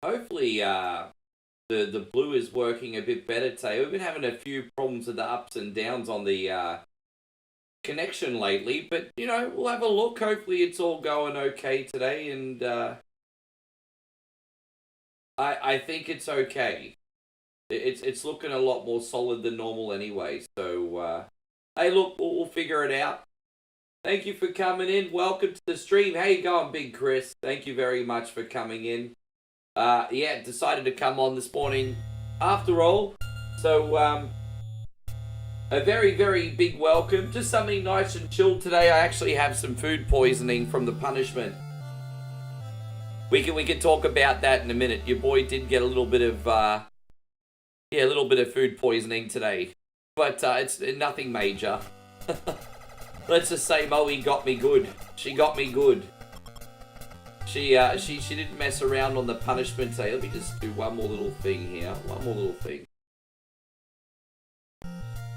hopefully the blue is working a bit better today. We've been having a few problems with the ups and downs on the connection lately, but you know, we'll have a look. Hopefully it's all going okay today, and I think it's okay. It's looking a lot more solid than normal anyway. So hey, look, we'll figure it out. Thank you for coming in. Welcome to the stream. How you going, Big Chris? Thank you very much for coming in. Yeah, decided to come on this morning after all. So a very, very big welcome. Just something nice and chilled today. I actually have some food poisoning from the punishment. We can talk about that in a minute. Your boy did get a little bit of a little bit of food poisoning today, but it's nothing major. Let's just say Moe got me good. She got me good. She didn't mess around on the punishment today. Let me just do one more little thing here. One more little thing.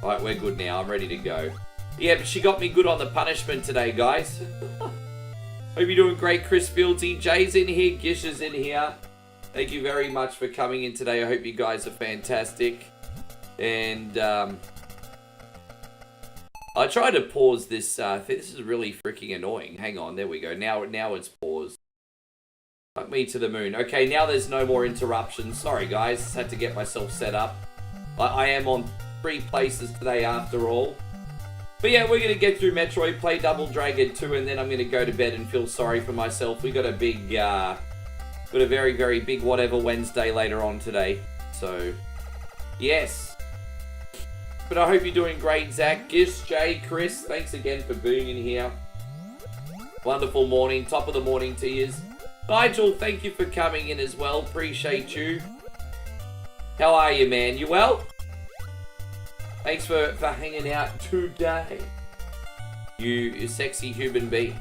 Alright, we're good now. I'm ready to go. Yeah, but she got me good on the punishment today, guys. Hope you're doing great, Chris Fieldsy. Jay's in here. Gish is in here. Thank you very much for coming in today. I hope you guys are fantastic. And I tried to pause this thing. This is really freaking annoying. Hang on, there we go. Now it's paused. Fuck me to the moon. Okay, now there's no more interruptions. Sorry, guys. Just had to get myself set up. I am on 3 places today after all. But yeah, we're going to get through Metroid, play Double Dragon 2, and then I'm going to go to bed and feel sorry for myself. We got a big, got a very, very big whatever Wednesday later on today. So, yes. But I hope you're doing great, Zach, Gish, Jay, Chris. Thanks again for being in here. Wonderful morning. Top of the morning to you. Nigel, thank you for coming in as well. Appreciate you. How are you, man? You well? Thanks for hanging out today. You sexy human being.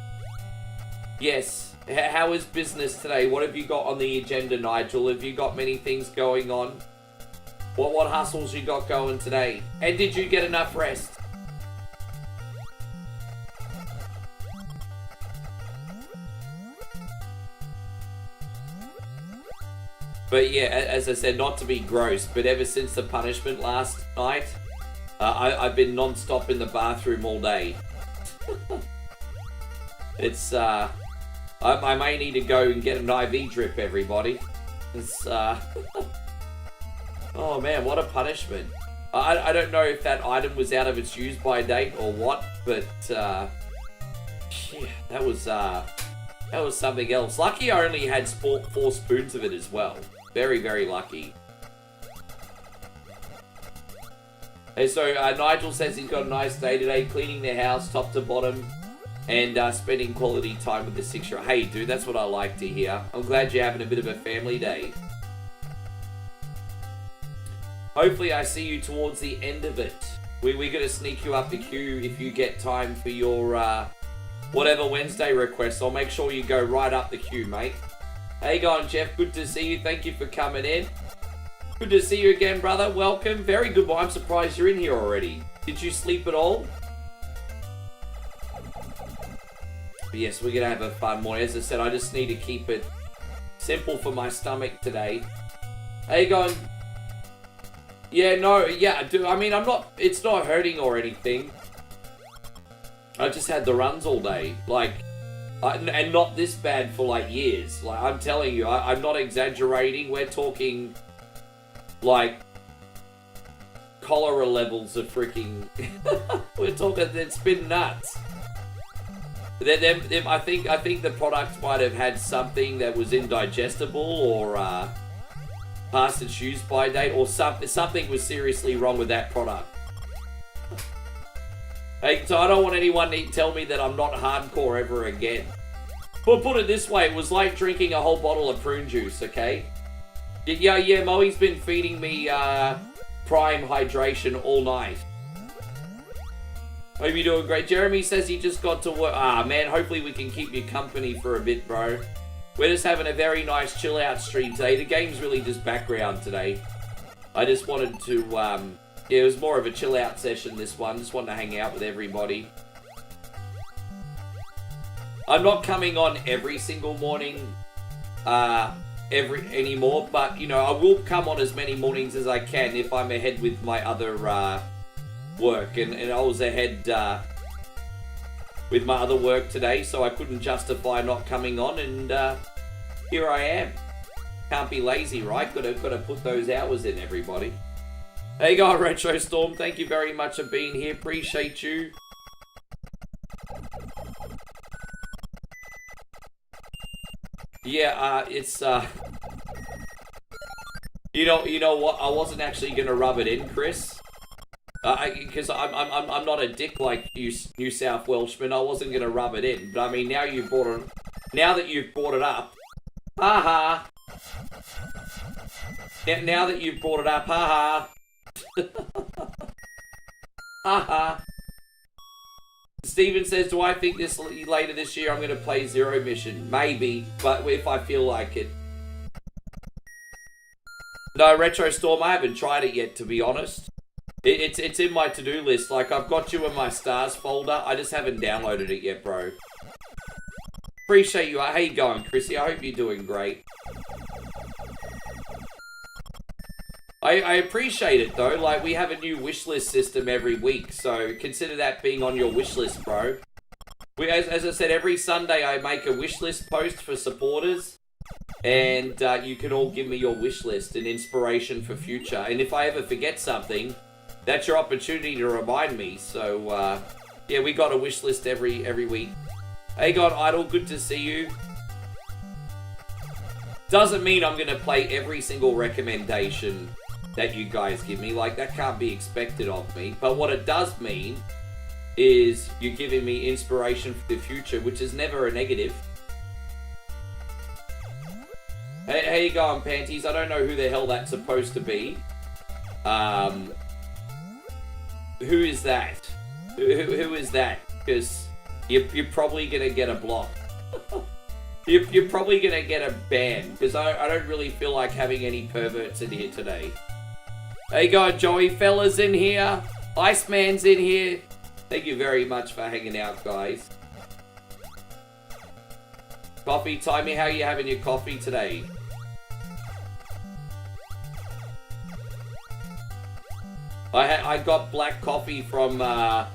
Yes. How is business today? What have you got on the agenda, Nigel? Have you got many things going on? What hustles you got going today? And did you get enough rest? But yeah, as I said, not to be gross, but ever since the punishment last night, I've been non-stop in the bathroom all day. It's, I may need to go and get an IV drip, everybody. It's, oh man, what a punishment. I don't know if that item was out of its use-by date or what, but, yeah, that was something else. Lucky I only had 4 spoons of it as well. Very, very lucky. And so Nigel says he's got a nice day today, cleaning the house top to bottom and spending quality time with the 6-year-old. Hey, dude, that's what I like to hear. I'm glad you're having a bit of a family day. Hopefully I see you towards the end of it. We're going to sneak you up the queue if you get time for your whatever Wednesday request. I'll make sure you go right up the queue, mate. How you going, Jeff? Good to see you. Thank you for coming in. Good to see you again, brother. Welcome. Very good. Well, I'm surprised you're in here already. Did you sleep at all? But yes, we're going to have a fun morning. As I said, I just need to keep it simple for my stomach today. How you going? Yeah, no, yeah, dude, I mean, it's not hurting or anything. I just had the runs all day. Like, and not this bad for like years. Like, I'm telling you, I'm not exaggerating. We're talking like cholera levels of freaking. We're talking. It's been nuts. I think the product might have had something that was indigestible or past its use-by date, or something was seriously wrong with that product. Hey, so I don't want anyone to tell me that I'm not hardcore ever again. But put it this way, it was like drinking a whole bottle of prune juice, okay? Yeah, Moe's been feeding me prime hydration all night. Hope you're doing great. Jeremy says he just got to work. Ah, man, hopefully we can keep you company for a bit, bro. We're just having a very nice chill-out stream today. The game's really just background today. I just wanted to, yeah, it was more of a chill-out session, this one. Just wanted to hang out with everybody. I'm not coming on every single morning. anymore, but you know, I will come on as many mornings as I can if I'm ahead with my other work, and I was ahead with my other work today, so I couldn't justify not coming on, and here I am. Can't be lazy, right? Gotta put those hours in, everybody. There you go, Retro Storm. Thank you very much for being here. Appreciate you. Yeah, it's you know what? I wasn't actually gonna rub it in, Chris. Because I'm not a dick like you, New South Welshman. I wasn't gonna rub it in, but I mean, now that you've brought it up, haha. Now that you've brought it up, haha. Haha. Steven says, do I think later this year I'm going to play Zero Mission? Maybe, but if I feel like it. No, Retro Storm, I haven't tried it yet, to be honest. It's in my to-do list. Like, I've got you in my stars folder. I just haven't downloaded it yet, bro. Appreciate you. How you going, Chrissy? I hope you're doing great. I appreciate it, though. Like, we have a new wishlist system every week, so consider that being on your wishlist, bro. As I said, every Sunday I make a wishlist post for supporters, and you can all give me your wishlist and inspiration for future. And if I ever forget something, that's your opportunity to remind me. So, yeah, we got a wishlist every week. Hey, God Idol, good to see you. Doesn't mean I'm going to play every single recommendation that you guys give me. Like, that can't be expected of me. But what it does mean is you're giving me inspiration for the future, which is never a negative. Hey, how you going, Panties? I don't know who the hell that's supposed to be. Who is that? Who is that? Because you're probably going to get a block. You're probably going to get a ban, because I don't really feel like having any perverts in here today. Hey, God, Joey, fella's in here. Iceman's in here. Thank you very much for hanging out, guys. Coffee, Timey, how are you having your coffee today? I got black coffee from the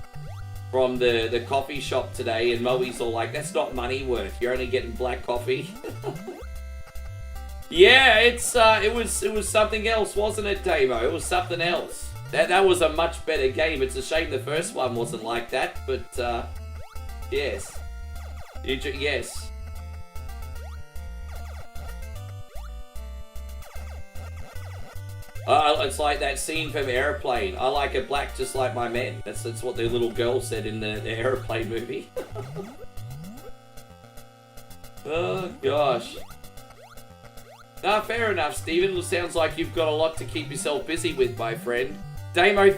coffee shop today, and Moe's all like, that's not money worth. You're only getting black coffee. Yeah, it was something else, wasn't it, Damo? It was something else. That was a much better game. It's a shame the first one wasn't like that, but yes. Yes. It's like that scene from Airplane. I like it black just like my men. That's what the little girl said in the Airplane movie. Oh, gosh. Nah, fair enough, Steven. It sounds like you've got a lot to keep yourself busy with, my friend. Damo,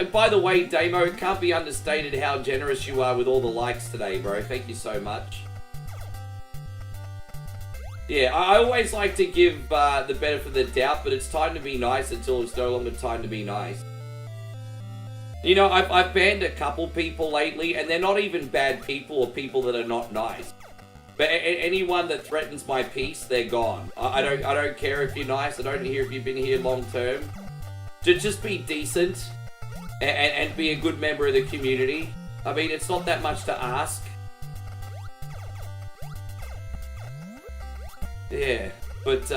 by the way, Damo, it can't be understated how generous you are with all the likes today, bro. Thank you so much. Yeah, I always like to give the benefit of the doubt, but it's time to be nice until it's no longer time to be nice. You know, I've banned a couple people lately, and they're not even bad people or people that are not nice. But anyone that threatens my peace, they're gone. I don't care if you're nice. I don't care if you've been here long term. Just be decent and be a good member of the community. I mean, it's not that much to ask. Yeah, but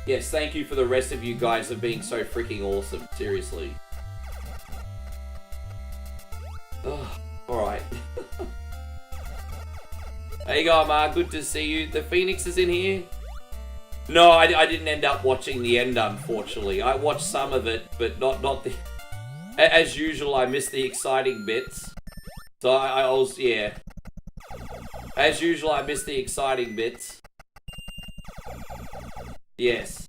yes, thank you for the rest of you guys for being so freaking awesome. Seriously. Oh, alright. There you go, Mark. Good to see you. The Phoenix is in here. No, I didn't end up watching the end, unfortunately. I watched some of it, but not the... As usual, I missed the exciting bits. So I was, yeah. As usual, I missed the exciting bits. Yes.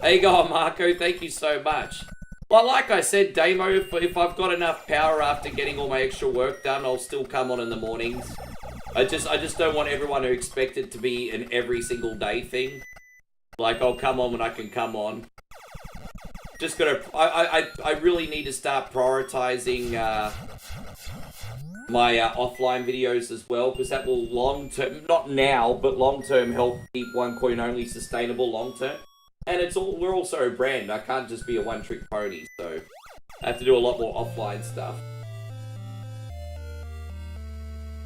There you go, Marco. Thank you so much. Well, like I said, Damo, if I've got enough power after getting all my extra work done, I'll still come on in the mornings. I just don't want everyone to expect it to be an every single day thing. Like, I'll come on when I can come on. Just gotta... I really need to start prioritizing my offline videos as well, because that will long term, not now, but long term help keep One Coin Only sustainable long term. And we're also a brand. I can't just be a one trick pony, so I have to do a lot more offline stuff.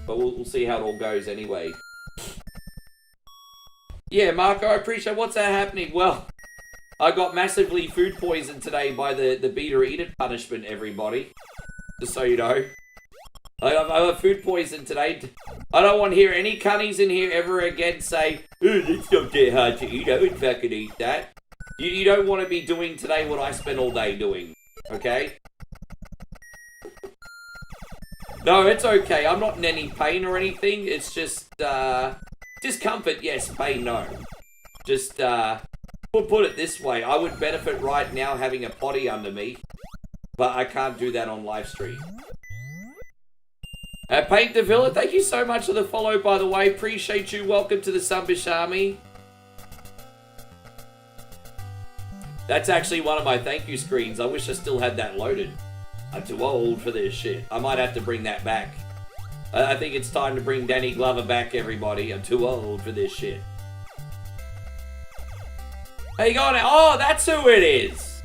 But we'll see how it all goes anyway. Yeah, Marco, I appreciate what's that happening. Well, I got massively food poisoned today by the Beta Eat It punishment, everybody. Just so you know. I got food poisoned today. I don't want to hear any cunnies in here ever again say, "Oh, that's not that hard to eat. I would fucking eat that." You don't want to be doing today what I spent all day doing. Okay? No, it's okay. I'm not in any pain or anything. It's just, discomfort, yes. Pain, no. Just, put it this way. I would benefit right now having a potty under me. But I can't do that on live stream. Paint the Villa, thank you so much for the follow, by the way. Appreciate you. Welcome to the Sunbish Army. That's actually one of my thank you screens. I wish I still had that loaded. I'm too old for this shit. I might have to bring that back. I think it's time to bring Danny Glover back, everybody. I'm too old for this shit. How you going? Oh, that's who it is.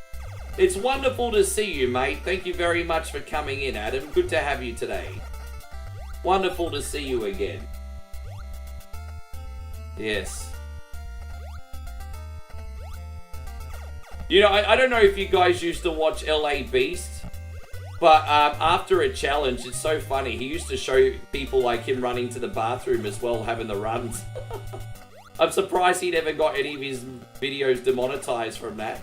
It's wonderful to see you, mate. Thank you very much for coming in, Adam. Good to have you today. Wonderful to see you again. Yes. You know, I don't know if you guys used to watch LA Beast, but after a challenge, it's so funny. He used to show people like him running to the bathroom as well, having the runs. I'm surprised he never got any of his videos demonetized from that.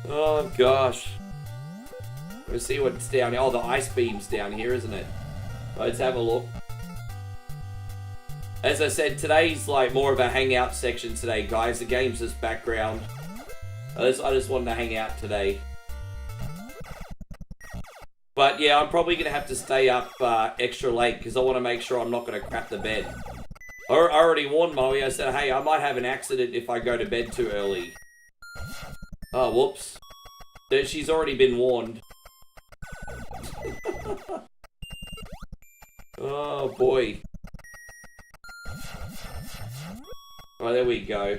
Oh, gosh. Let's see what's down here. Oh, the ice beam's down here, isn't it? Let's have a look. As I said, today's like more of a hangout section today, guys. The game's just background. I just wanted to hang out today. But yeah, I'm probably going to have to stay up extra late because I want to make sure I'm not going to crap the bed. I already warned Moe. I said, hey, I might have an accident if I go to bed too early. Oh, whoops. She's already been warned. Oh, boy. Oh, there we go.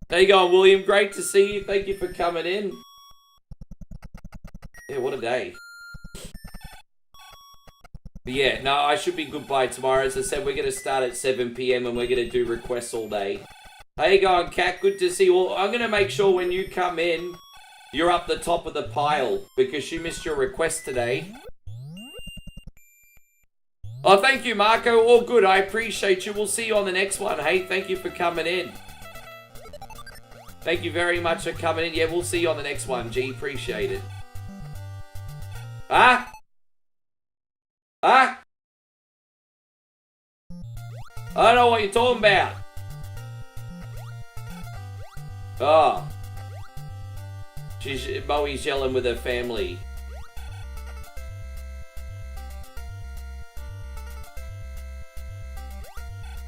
There you go, William. Great to see you. Thank you for coming in. Yeah, what a day. But yeah, no, I should be good by tomorrow. As I said, we're going to start at 7 PM and we're going to do requests all day. How you going, Kat? Good to see you. Well, I'm going to make sure when you come in, you're up the top of the pile because you missed your request today. Oh, thank you, Marco. All good. I appreciate you. We'll see you on the next one. Hey, thank you for coming in. Thank you very much for coming in. Yeah, we'll see you on the next one, G. Appreciate it. Huh? Huh? I don't know what you're talking about. Oh. Moe's yelling with her family.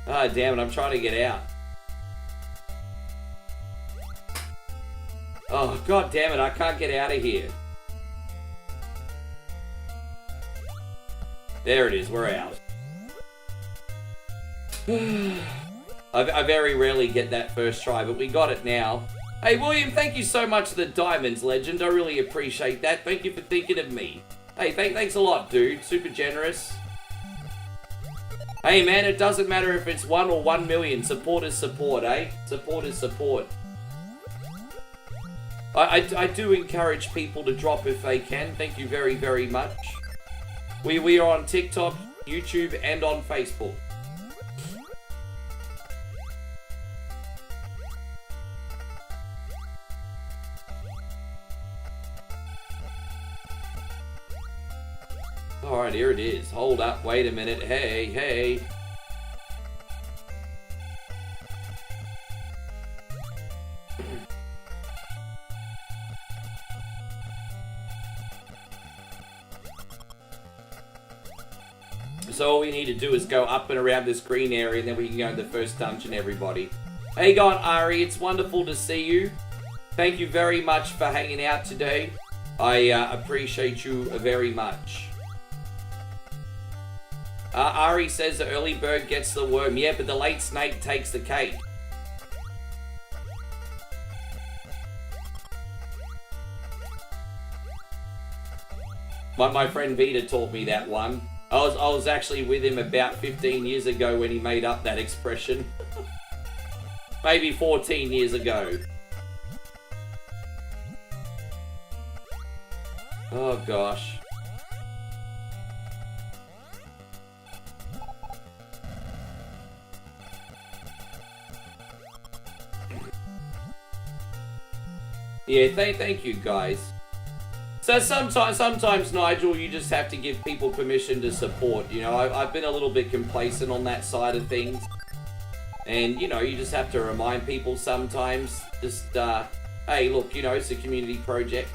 Ah, damn it, I'm trying to get out. Oh, god damn it, I can't get out of here. There it is, we're out. I very rarely get that first try, but we got it now. Hey, William, thank you so much for the diamonds, legend. I really appreciate that. Thank you for thinking of me. Hey, thanks a lot, dude. Super generous. Hey, man, it doesn't matter if it's 1 or 1 million. Support is support, eh? Support is support. I do encourage people to drop if they can. Thank you very, very much. We are on TikTok, YouTube, and on Facebook. Alright, here it is. Hold up, wait a minute. Hey, hey. So all we need to do is go up and around this green area, and then we can go to the first dungeon, everybody. Hey, going Ari, it's wonderful to see you. Thank you very much for hanging out today. I appreciate you very much. Ari says the early bird gets the worm. Yeah, but the late snake takes the cake. My friend Vita taught me that one. I was actually with him about 15 years ago when he made up that expression. Maybe 14 years ago. Oh gosh. Yeah, thank you guys. So sometimes, Nigel, you just have to give people permission to support. You know, I've been a little bit complacent on that side of things. And, you know, you just have to remind people sometimes, just, hey, look, you know, it's a community project.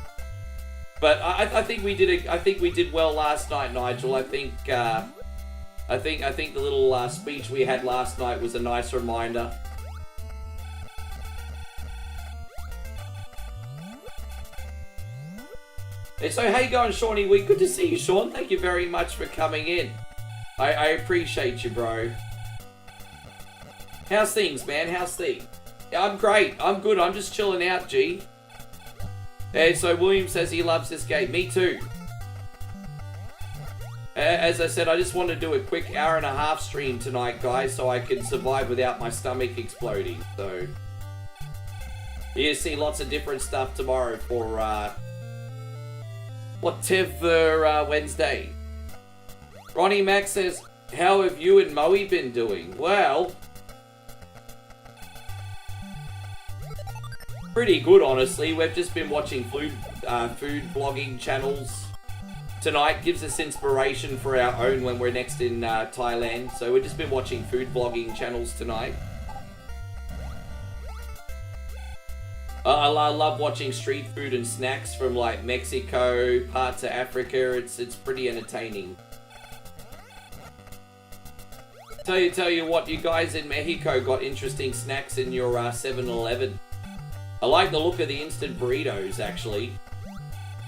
But I think we did well last night, Nigel. I think the little speech we had last night was a nice reminder. So, hey, going, Shawnee Week. Good to see you, Sean. Thank you very much for coming in. I appreciate you, bro. How's things, man? How's things? Yeah, I'm great. I'm good. I'm just chilling out, G. And so William says he loves this game. Me too. As I said, I just want to do a quick hour-and-a-half stream tonight, guys, so I can survive without my stomach exploding. So, you see lots of different stuff tomorrow for, whatever Wednesday. Ronnie Mac says, how have you and Moe been doing? Well, pretty good, honestly. We've just been watching food vlogging channels tonight. Gives us inspiration for our own when we're next in Thailand. So we've just been watching food vlogging channels tonight. I love watching street food and snacks from like Mexico, parts of Africa. It's pretty entertaining. Tell you what, you guys in Mexico got interesting snacks in your 7-Eleven. I like the look of the instant burritos, actually.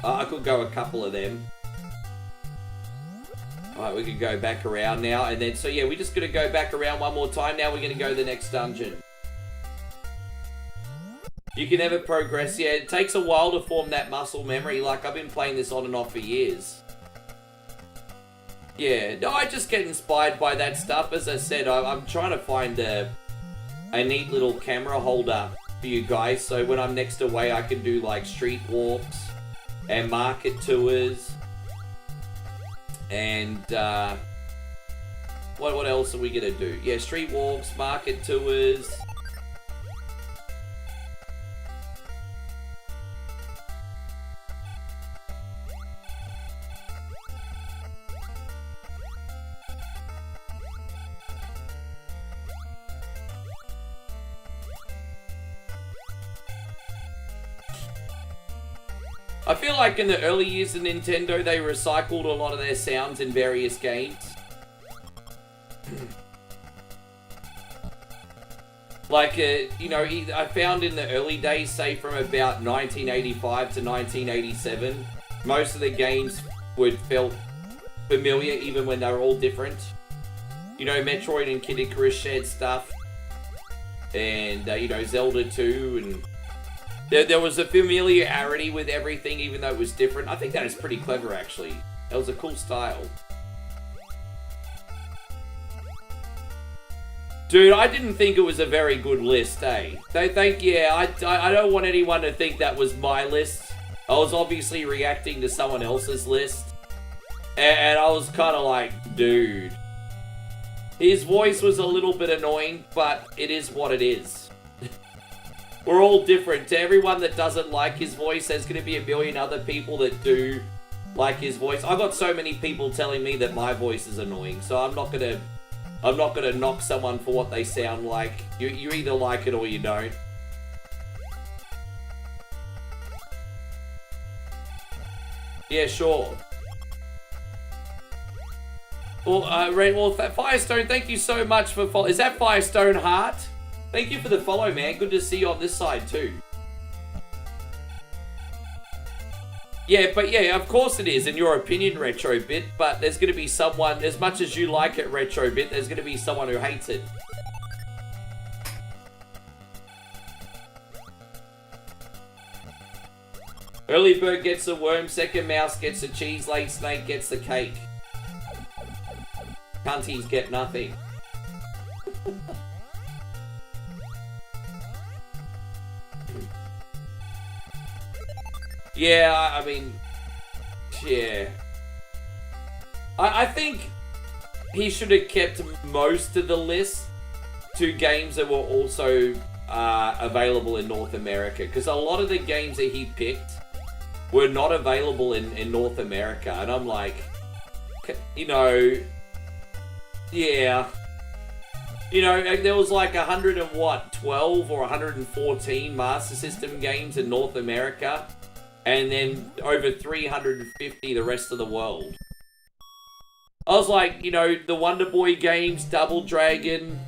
I could go a couple of them. Alright, we can go back around now. And then, so yeah, we're just going to go back around one more time. Now we're going to go to the next dungeon. You can never progress. Yeah, it takes a while to form that muscle memory. Like, I've been playing this on and off for years. Yeah, no, I just get inspired by that stuff. As I said, I'm trying to find a neat little camera holder for you guys. So when I'm next away, I can do, like, street walks and market tours. And, what else are we going to do? Yeah, street walks, market tours. I feel like in the early years of Nintendo, they recycled a lot of their sounds in various games. Like, you know, I found in the early days, say from about 1985 to 1987, most of the games felt familiar even when they were all different. You know, Metroid and Kid Icarus shared stuff. And, you know, Zelda 2 and... There was a familiarity with everything, even though it was different. I think that is pretty clever, actually. That was a cool style. Dude, I didn't think it was a very good list, eh? Yeah, I don't want anyone to think that was my list. I was obviously reacting to someone else's list. And I was kind of like, dude. His voice was a little bit annoying, but it is what it is. We're all different. To everyone that doesn't like his voice, there's going to be a million other people that do like his voice. I've got so many people telling me that my voice is annoying, so I'm not gonna knock someone for what they sound like. You either like it or you don't. Yeah, sure. Well, Firestone, thank you so much for follow. Is that Firestone Heart? Thank you for the follow, man. Good to see you on this side too. Yeah, but yeah, of course it is, in your opinion, Retrobit, but there's going to be someone, as much as you like it, Retrobit, there's going to be someone who hates it. Early bird gets the worm, second mouse gets the cheese, late snake gets the cake. Cunties get nothing. Yeah, I mean, yeah. I think he should have kept most of the list to games that were also available in North America, because a lot of the games that he picked were not available in North America, and I'm like, you know, yeah. You know, there was like 12 or 114 Master System games in North America, and then over 350 the rest of the world. I was like, you know, the Wonder Boy games, Double Dragon,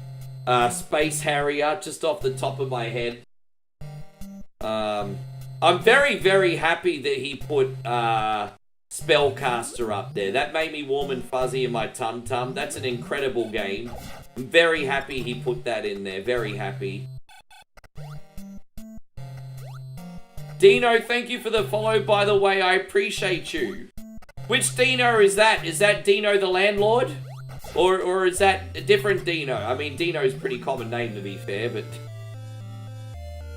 Space Harrier, just off the top of my head. I'm very, very happy that he put Spellcaster up there. That made me warm and fuzzy in my tum-tum. That's an incredible game. I'm very happy he put that in there. Very happy. Dino, thank you for the follow, by the way. I appreciate you. Which Dino is that? Is that Dino the landlord? Or is that a different Dino? I mean, Dino's a pretty common name, to be fair, but...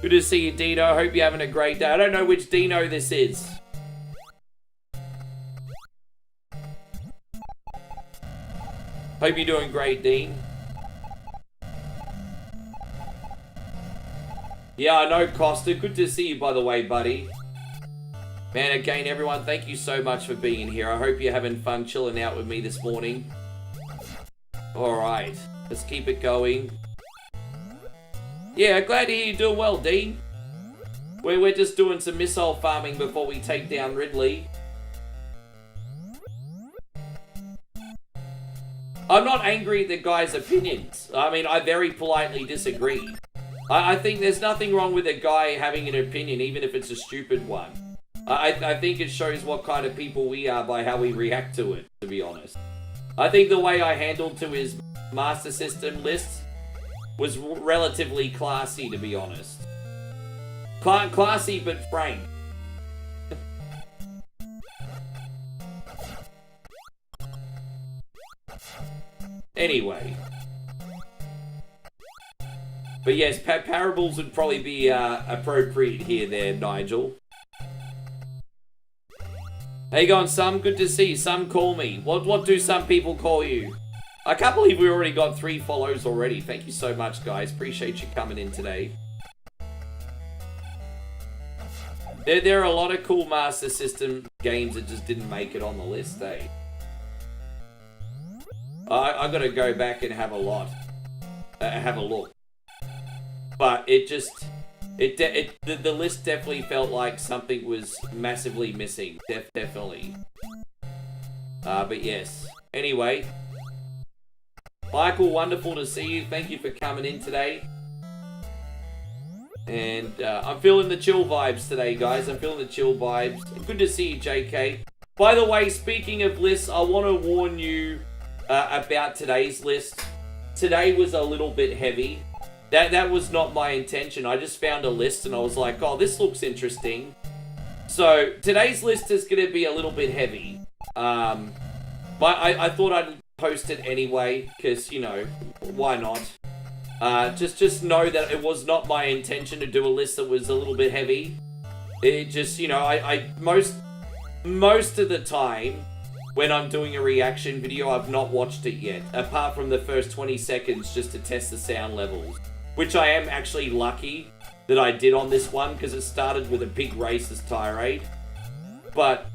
Good to see you, Dino. I hope you're having a great day. I don't know which Dino this is. Hope you're doing great, Dean. Yeah, I know, Costa. Good to see you, by the way, buddy. Man, again, everyone, thank you so much for being here. I hope you're having fun chilling out with me this morning. Alright, let's keep it going. Yeah, glad to hear you're doing well, Dean. We're just doing some missile farming before we take down Ridley. I'm not angry at the guy's opinions. I mean, I very politely disagree. I think there's nothing wrong with a guy having an opinion, even if it's a stupid one. I think it shows what kind of people we are by how we react to it, to be honest. I think the way I handled to his Master System list was relatively classy, to be honest. Classy but frank. Anyway. But yes, parables would probably be appropriate here there, Nigel. How you going, Sam? Good to see you. Some call me. What do some people call you? I can't believe we already got 3 follows already. Thank you so much, guys. Appreciate you coming in today. There are a lot of cool Master System games that just didn't make it on the list, eh? I gotta go back and have a look. But it just... The list definitely felt like something was massively missing. Definitely. But yes. Anyway. Michael, wonderful to see you. Thank you for coming in today. And I'm feeling the chill vibes today, guys. I'm feeling the chill vibes. Good to see you, JK. By the way, speaking of lists, I want to warn you about today's list. Today was a little bit heavy. That was not my intention. I just found a list and I was like, oh, this looks interesting. So today's list is going to be a little bit heavy. But I thought I'd post it anyway, because, you know, why not? Just know that it was not my intention to do a list that was a little bit heavy. It just, you know, I most of the time when I'm doing a reaction video, I've not watched it yet, apart from the first 20 seconds just to test the sound levels, which I am actually lucky that I did on this one, because it started with a big racist tirade. But,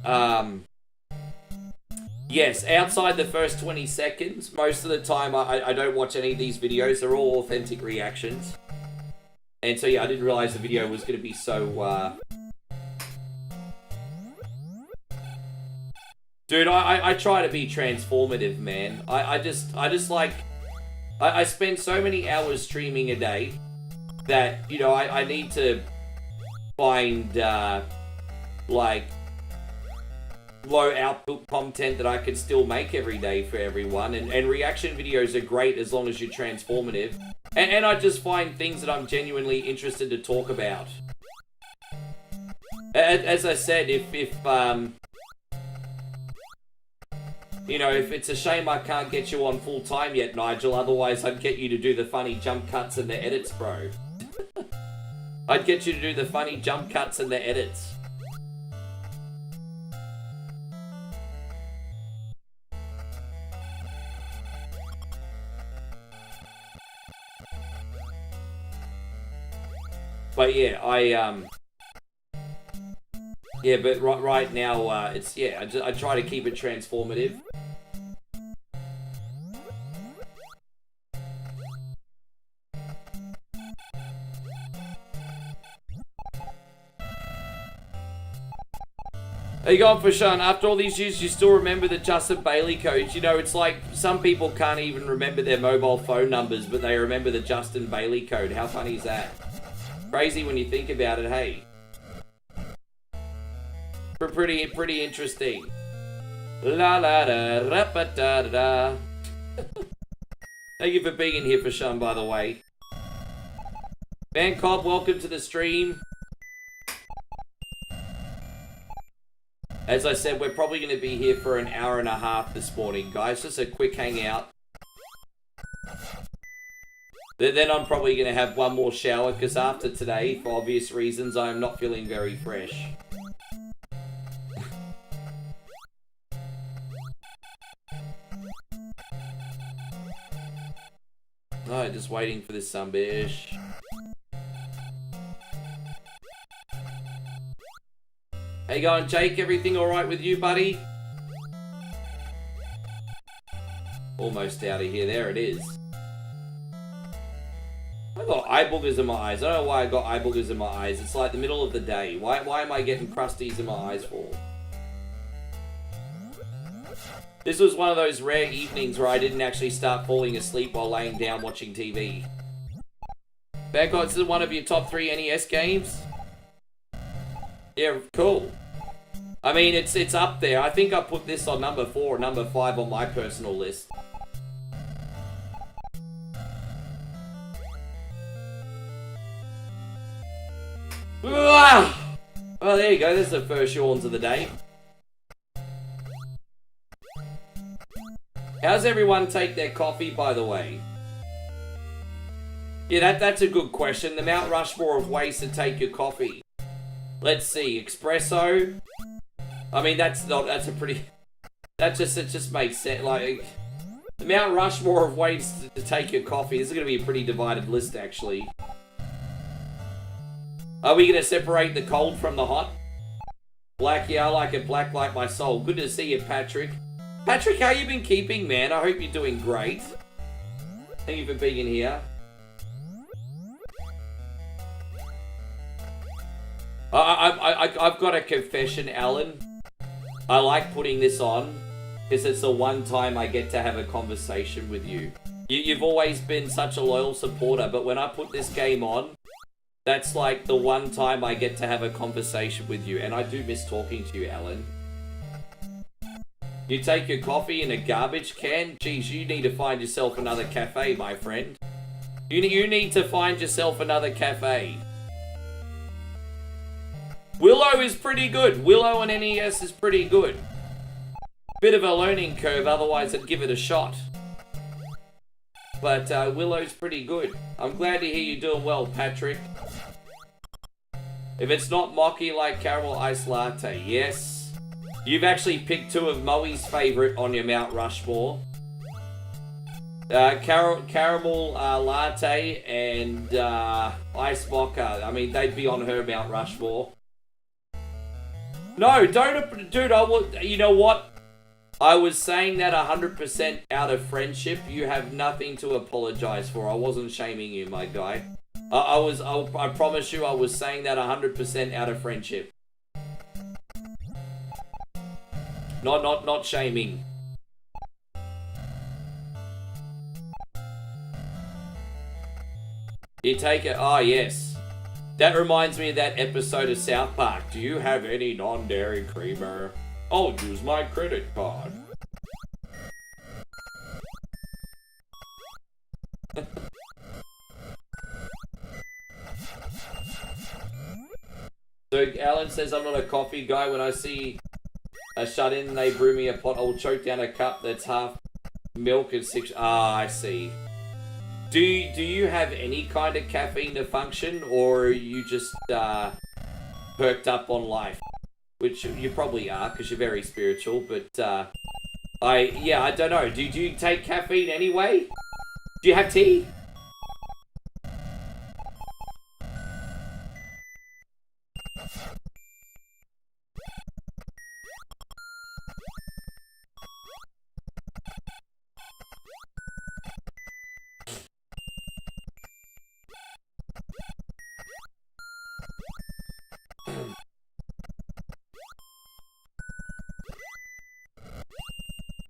yes, outside the first 20 seconds, most of the time I don't watch any of these videos. They're all authentic reactions. And so, yeah, I didn't realize the video was going to be so Dude, I try to be transformative, man. I just like... I spend so many hours streaming a day that, you know, I need to find, like, low output content that I can still make every day for everyone. And reaction videos are great as long as you're transformative. And I just find things that I'm genuinely interested to talk about. As I said, if you know, if it's a shame I can't get you on full time yet, Nigel, otherwise I'd get you to do the funny jump cuts and the edits, bro. I'd get you to do the funny jump cuts and the edits. But yeah, yeah, but right now, it's, yeah, I try to keep it transformative. How you going, for Sean? After all these years, you still remember the Justin Bailey codes? You know, it's like some people can't even remember their mobile phone numbers, but they remember the Justin Bailey code. How funny is that? Crazy when you think about it, hey. Pretty interesting. La la da ra ba da da da. Thank you for being in here, for Sean, by the way. Man Cobb, welcome to the stream. As I said, we're probably going to be here for an hour and a half this morning, guys. Just a quick hangout. Then I'm probably going to have one more shower, because after today, for obvious reasons, I am not feeling very fresh. Oh, just waiting for this sunbish. How you going, Jake? Everything alright with you, buddy? Almost out of here. There it is. I got eye boogers in my eyes. I don't know why I got eye boogers in my eyes. It's like the middle of the day. Why am I getting crusties in my eyes for? This was one of those rare evenings where I didn't actually start falling asleep while laying down watching TV. Bangkok, this is one of your top 3 NES games? Yeah, cool. I mean, it's up there. I think I put this on number 4 or number 5 on my personal list. Well, there you go. There's the first yawns of the day. How's everyone take their coffee, by the way? Yeah, that's a good question. The Mount Rushmore of ways to take your coffee. Let's see, espresso. I mean, that's a pretty... it just makes sense. Like, the Mount Rushmore of ways to take your coffee. This is going to be a pretty divided list, actually. Are we going to separate the cold from the hot? Black, yeah, I like it black like my soul. Good to see you, Patrick. Patrick, how you been keeping, man? I hope you're doing great. Thank you for being in here. I've got a confession, Alan. I like putting this on because it's the one time I get to have a conversation with you. You've always been such a loyal supporter, but when I put this game on, that's like the one time I get to have a conversation with you, and I do miss talking to you, Alan. You take your coffee in a garbage can? Geez, you need to find yourself another cafe, my friend. You need to find yourself another cafe. Willow is pretty good. Willow and NES is pretty good. Bit of a learning curve, otherwise I'd give it a shot. But Willow's pretty good. I'm glad to hear you're doing well, Patrick. If it's not mocky like caramel ice latte, yes. You've actually picked 2 of Moe's favourite on your Mount Rushmore. Caramel latte and ice mocha. I mean, they'd be on her Mount Rushmore. No, don't, dude. You know what? I was saying that 100% out of friendship. You have nothing to apologize for. I wasn't shaming you, my guy. I promise you, I was saying that 100% out of friendship. Not shaming. You take it. Oh, yes. That reminds me of that episode of South Park. Do you have any non-dairy creamer? I'll use my credit card. So Alan says I'm not a coffee guy. When I see a shut-in, they brew me a pot. I'll choke down a cup that's half milk and 6... Ah, I see. Do you have any kind of caffeine to function, or are you just perked up on life? Which you probably are, because you're very spiritual, but I don't know. Do you take caffeine anyway? Do you have tea?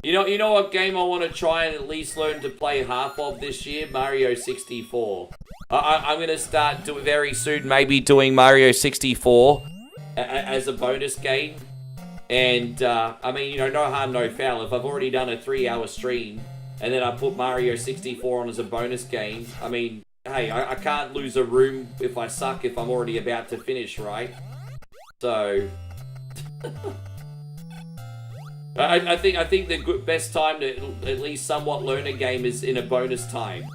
You know what game I want to try and at least learn to play half of this year? Mario 64. I'm going to start very soon, maybe doing Mario 64 as a bonus game. And, I mean, you know, no harm, no foul. If I've already done a 3-hour stream and then I put Mario 64 on as a bonus game, I mean, hey, I can't lose a room if I suck if I'm already about to finish, right? So... I think the best time to at least somewhat learn a game is in a bonus time.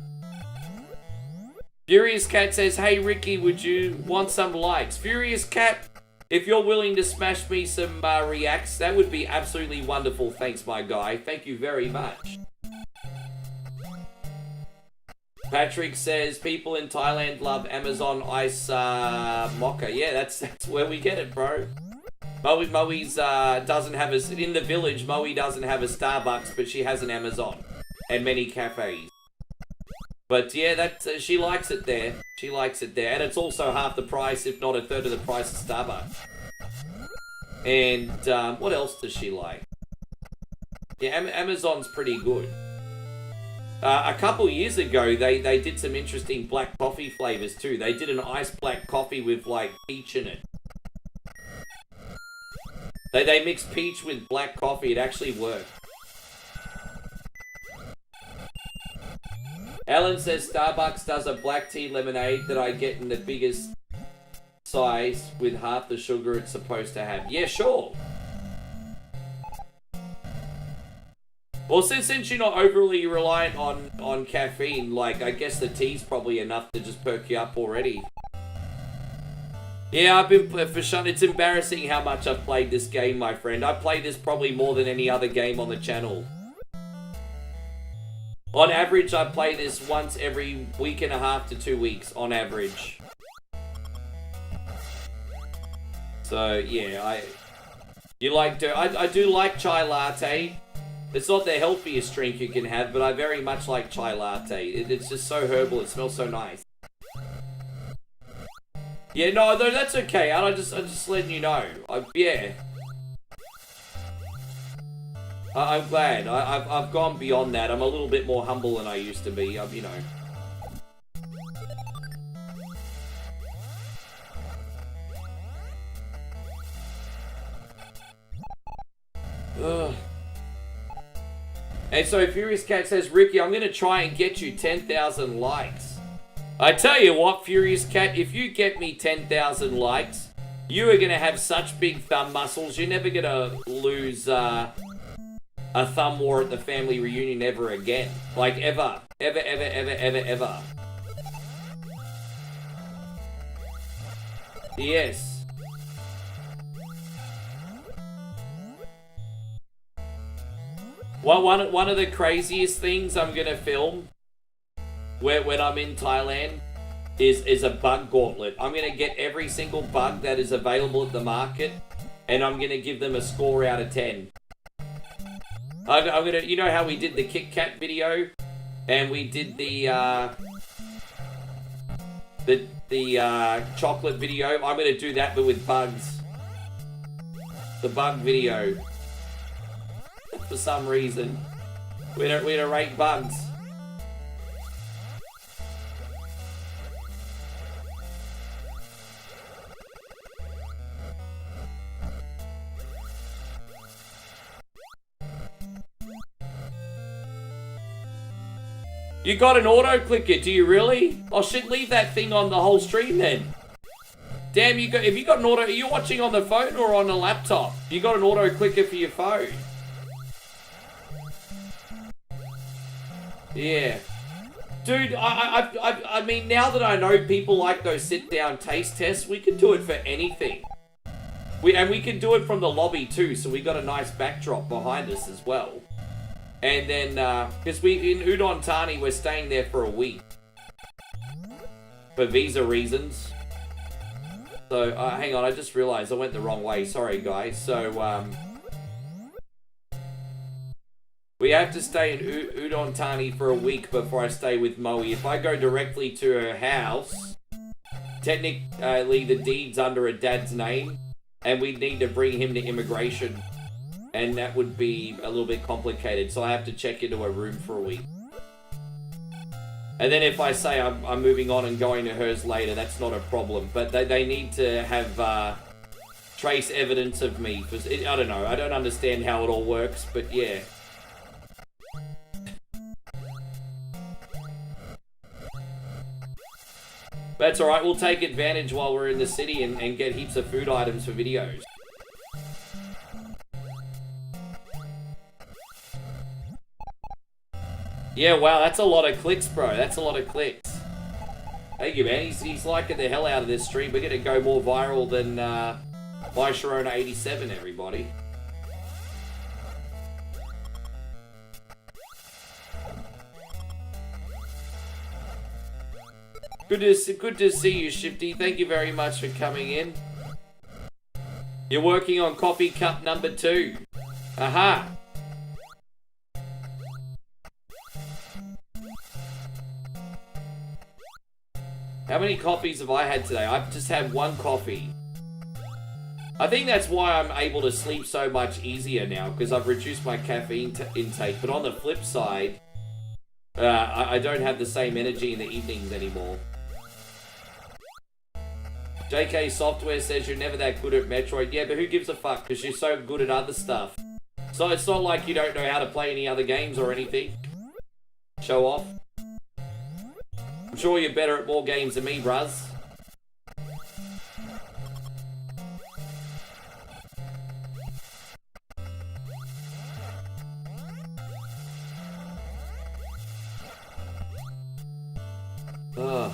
Furious Cat says, hey Ricky, would you want some likes? Furious Cat, if you're willing to smash me some reacts, that would be absolutely wonderful. Thanks, my guy. Thank you very much. Patrick says, people in Thailand love Amazon Ice Mocha. Yeah, that's where we get it, bro. Moe's doesn't have a... In the village, Moe doesn't have a Starbucks, but she has an Amazon. And many cafes. But yeah, she likes it there. She likes it there. And it's also half the price, if not a third of the price of Starbucks. And what else does she like? Yeah, Amazon's pretty good. A couple years ago, they did some interesting black coffee flavors too. They did an iced black coffee with like peach in it. They mixed peach with black coffee. It actually worked. Alan says Starbucks does a black tea lemonade that I get in the biggest size with half the sugar it's supposed to have. Yeah, sure. Well, since you're not overly reliant on caffeine, like, I guess the tea's probably enough to just perk you up already. Yeah, I've been, for sure, it's embarrassing how much I've played this game, my friend. I play this probably more than any other game on the channel. On average, I play this once every week and a half to 2 weeks, on average. So, yeah, I do like chai latte. It's not the healthiest drink you can have, but I very much like chai latte. It's just so herbal, it smells so nice. Yeah, no, that's okay. I'm just letting you know. Yeah. I'm glad. I've gone beyond that. I'm a little bit more humble than I used to be. You know. Ugh. And so Furious Cat says, Ricky, I'm going to try and get you 10,000 likes. I tell you what, Furious Cat, if you get me 10,000 likes, you are going to have such big thumb muscles, you're never going to lose a thumb war at the family reunion ever again. Like, ever. Ever, ever, ever, ever, ever. Yes. Well, one of the craziest things I'm going to film when I'm in Thailand is a bug gauntlet. I'm going to get every single bug that is available at the market, and I'm going to give them a score out of 10. I'm going to, you know how we did the Kit Kat video, and we did the chocolate video? I'm going to do that, but with bugs. The bug video. for some reason. We don't rate bugs. You got an auto clicker, do you really? Oh shit, leave that thing on the whole stream then. Damn, if you got an auto, are you watching on the phone or on a laptop? You got an auto clicker for your phone. Yeah. Dude, I mean, now that I know people like those sit-down taste tests, we can do it for anything. And we can do it from the lobby too, so we got a nice backdrop behind us as well. And then, because in Udon Thani, we're staying there for a week. For visa reasons. So, hang on, I just realized I went the wrong way. Sorry, guys. So, we have to stay in Udon Thani for a week before I stay with Moe. If I go directly to her house, technically the deed's under a dad's name, and we'd need to bring him to immigration. And that would be a little bit complicated, so I have to check into a room for a week. And then if I say I'm moving on and going to hers later, that's not a problem. But they need to have trace evidence of me. Because I don't know, I don't understand how it all works, but yeah. That's alright, we'll take advantage while we're in the city and get heaps of food items for videos. Yeah, wow, that's a lot of clicks, bro. That's a lot of clicks. Thank you, man. He's liking the hell out of this stream. We're going to go more viral than My Sharona 87, everybody. Good to see you, Shifty. Thank you very much for coming in. You're working on coffee cup number 2. Aha. How many coffees have I had today? I've just had one coffee. I think that's why I'm able to sleep so much easier now, because I've reduced my caffeine intake. But on the flip side, I don't have the same energy in the evenings anymore. JK Software says you're never that good at Metroid. Yeah, but who gives a fuck, because you're so good at other stuff. So it's not like you don't know how to play any other games or anything. Show off. I'm sure you're better at more games than me, bruz. Ugh.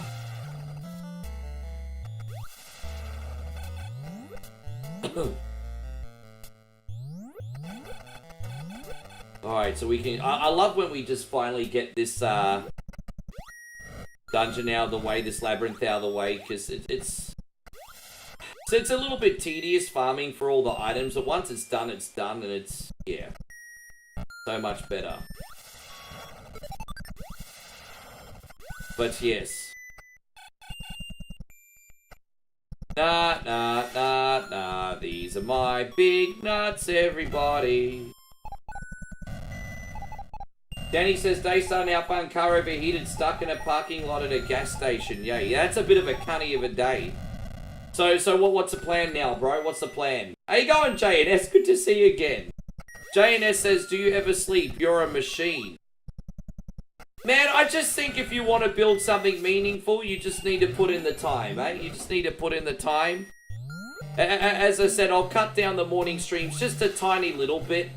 Alright, so we can... I love when we just finally get this, dungeon out of the way, this labyrinth out of the way, because it's a little bit tedious farming for all the items, but once it's done, and it's, yeah, so much better. But yes. Nah, these are my big nuts, everybody. Danny says, Daystar outbound car overheated, stuck in a parking lot at a gas station. Yeah, that's a bit of a cunny of a day. So what's the plan now, bro? What's the plan? How you going, JNS? Good to see you again. JNS says, do you ever sleep? You're a machine. Man, I just think if you want to build something meaningful, you just need to put in the time, eh? You just need to put in the time. As I said, I'll cut down the morning streams just a tiny little bit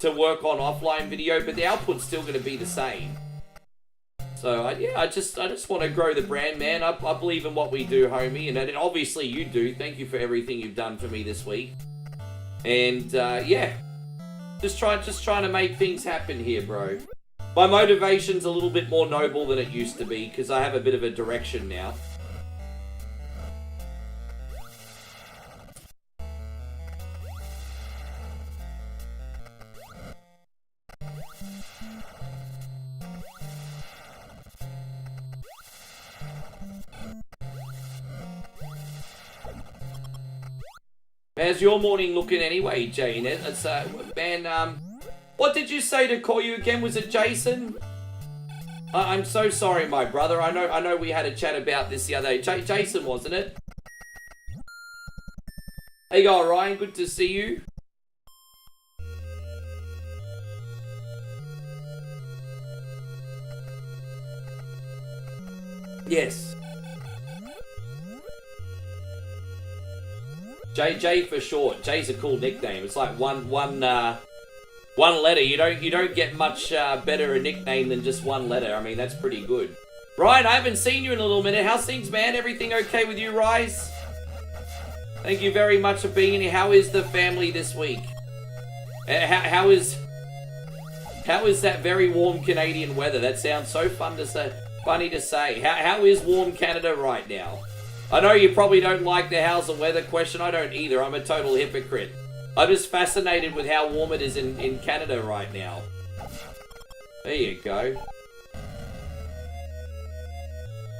to work on offline video, but the output's still going to be the same. So, yeah, I just want to grow the brand, man. I believe in what we do, homie, and obviously you do. Thank you for everything you've done for me this week. And, yeah, just trying to make things happen here, bro. My motivation's a little bit more noble than it used to be, because I have a bit of a direction now. How's your morning looking anyway, Jane? It's, man, What did you say to call you again? Was it Jason? I'm so sorry, my brother. I know we had a chat about this the other day. Jason, wasn't it? How you going, Ryan? Good to see you. Yes. J for short. J's a cool nickname. It's like one letter. You don't get much better a nickname than just one letter. I mean, that's pretty good. Ryan, I haven't seen you in a little minute. How's things, man? Everything okay with you, Rise? Thank you very much for being in here. How is the family this week? How is that very warm Canadian weather? That sounds so funny to say. How is warm Canada right now? I know you probably don't like the how's the weather question. I don't either. I'm a total hypocrite. I'm just fascinated with how warm it is in Canada right now. There you go.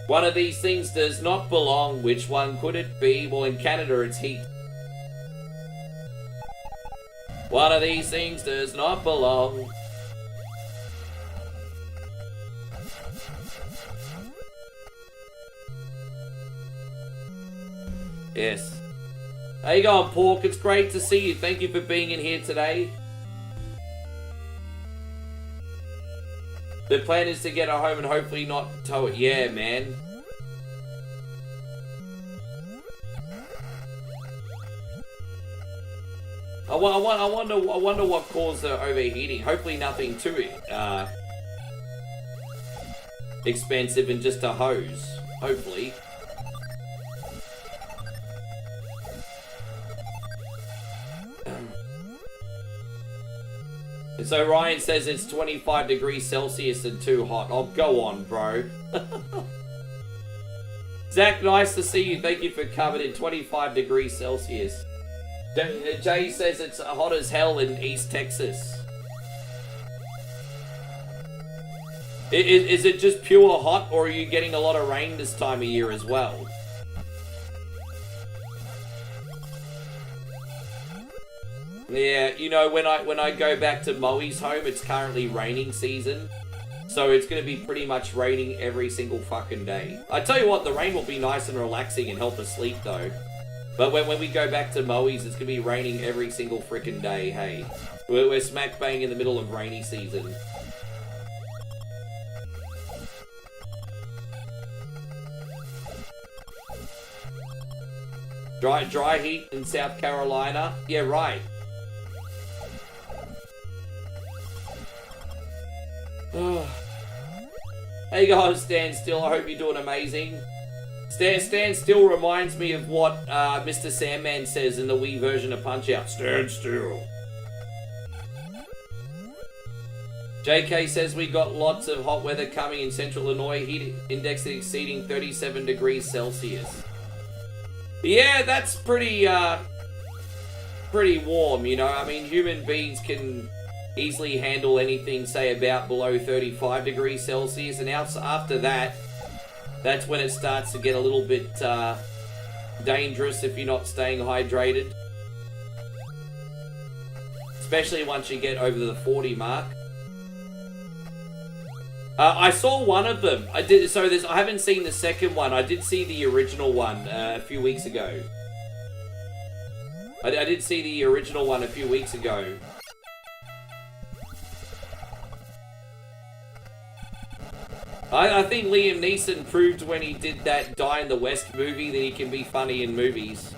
One of these things does not belong. Which one could it be? Well, in Canada, it's heat. One of these things does not belong. Yes. How you going, Pork? It's great to see you. Thank you for being in here today. The plan is to get her home and hopefully not tow it. Yeah, man. I wonder what caused the overheating. Hopefully nothing too expensive and just a hose. Hopefully. So Ryan says it's 25 degrees Celsius and too hot. Oh, go on, bro. Zach, nice to see you. Thank you for coming in. 25 degrees Celsius. Jay says it's hot as hell in East Texas. Is it just pure hot, or are you getting a lot of rain this time of year as well? Yeah, you know, when I go back to Moe's home, it's currently raining season. So it's going to be pretty much raining every single fucking day. I tell you what, the rain will be nice and relaxing and help us sleep though. But when we go back to Moe's, it's going to be raining every single freaking day, hey. We're smack bang in the middle of rainy season. Dry heat in South Carolina? Yeah, right. Hey guys, Stand Still. I hope you're doing amazing. Stand Still reminds me of what Mr. Sandman says in the Wii version of Punch-Out. Stand still. JK says we got lots of hot weather coming in central Illinois. Heat index exceeding 37 degrees Celsius. Yeah, that's pretty warm, you know. I mean, human beings can easily handle anything, say, about below 35 degrees Celsius. And after that, that's when it starts to get a little bit dangerous if you're not staying hydrated. Especially once you get over the 40 mark. I saw one of them. I haven't seen the second one. I did see the original one a few weeks ago. I did see the original one a few weeks ago. I think Liam Neeson proved when he did that Die in the West movie that he can be funny in movies.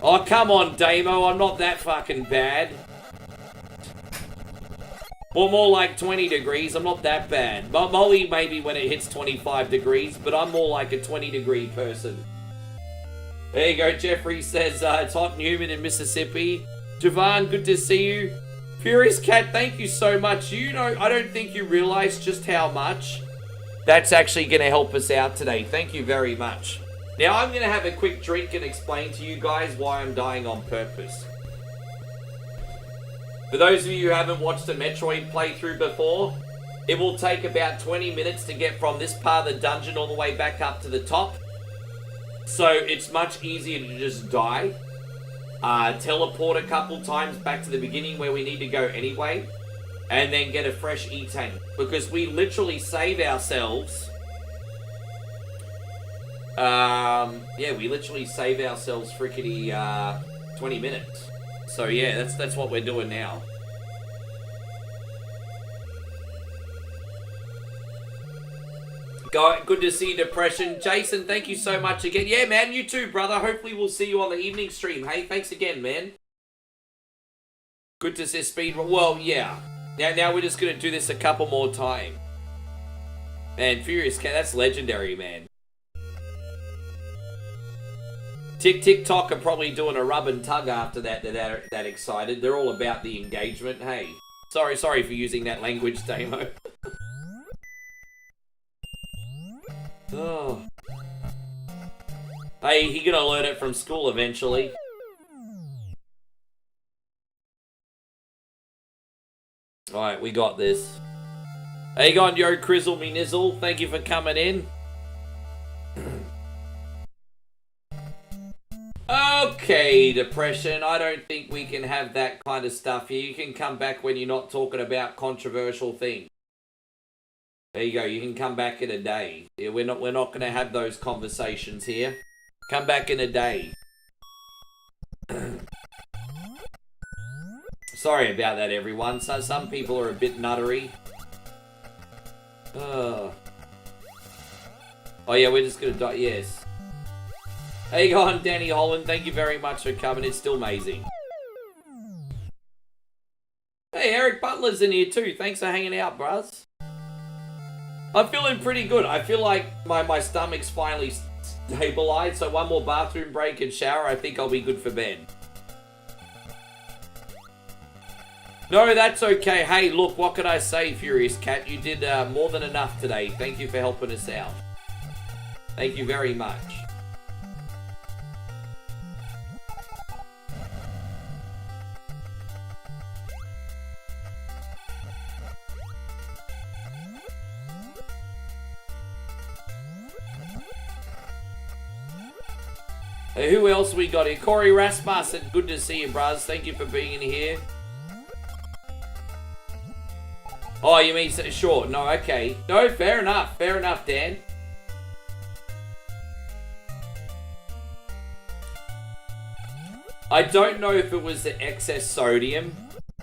Oh, come on, Damo. I'm not that fucking bad. Or more like 20 degrees. I'm not that bad. Molly maybe when it hits 25 degrees, but I'm more like a 20-degree person. There you go. Jeffrey says it's hot and humid in Mississippi. Javon, good to see you. Furious Cat, thank you so much. You know, I don't think you realize just how much that's actually going to help us out today. Thank you very much. Now, I'm going to have a quick drink and explain to you guys why I'm dying on purpose. For those of you who haven't watched a Metroid playthrough before, it will take about 20 minutes to get from this part of the dungeon all the way back up to the top. So it's much easier to just die. teleport a couple times back to the beginning where we need to go anyway, and then get a fresh E-tank. Because we literally save ourselves... yeah, we literally save ourselves frickety 20 minutes. So yeah, that's what we're doing now. Good to see you, Depression. Jason, thank you so much again. Yeah, man, you too, brother. Hopefully we'll see you on the evening stream. Hey, thanks again, man. Good to see speed. Well, yeah. Now we're just going to do this a couple more times. Man, Furious Cat, that's legendary, man. TikTok are probably doing a rub and tug after that. They're that excited. They're all about the engagement. Hey, sorry for using that language, Damo. Oh. Hey, he gonna learn it from school eventually. Alright, we got this. Hey, gone, yo, Crizzle me nizzle. Thank you for coming in. Okay, Depression. I don't think we can have that kind of stuff here. You can come back when you're not talking about controversial things. There you go. You can come back in a day. Yeah, we're not going to have those conversations here. Come back in a day. Sorry about that, everyone. So some people are a bit nuttery. Oh yeah, we're just going to die. Yes. Hey, go on, Danny Holland. Thank you very much for coming. It's still amazing. Hey, Eric Butler's in here too. Thanks for hanging out, bruz. I'm feeling pretty good. I feel like my stomach's finally stabilized, so one more bathroom break and shower, I think I'll be good for bed. No, that's okay. Hey, look, what can I say, Furious Cat? You did more than enough today. Thank you for helping us out. Thank you very much. Hey, who else we got here? Corey Rasmussen, good to see you, bros. Thank you for being in here. Oh, you mean sure? No, okay. No, fair enough. Fair enough, Dan. I don't know if it was the excess sodium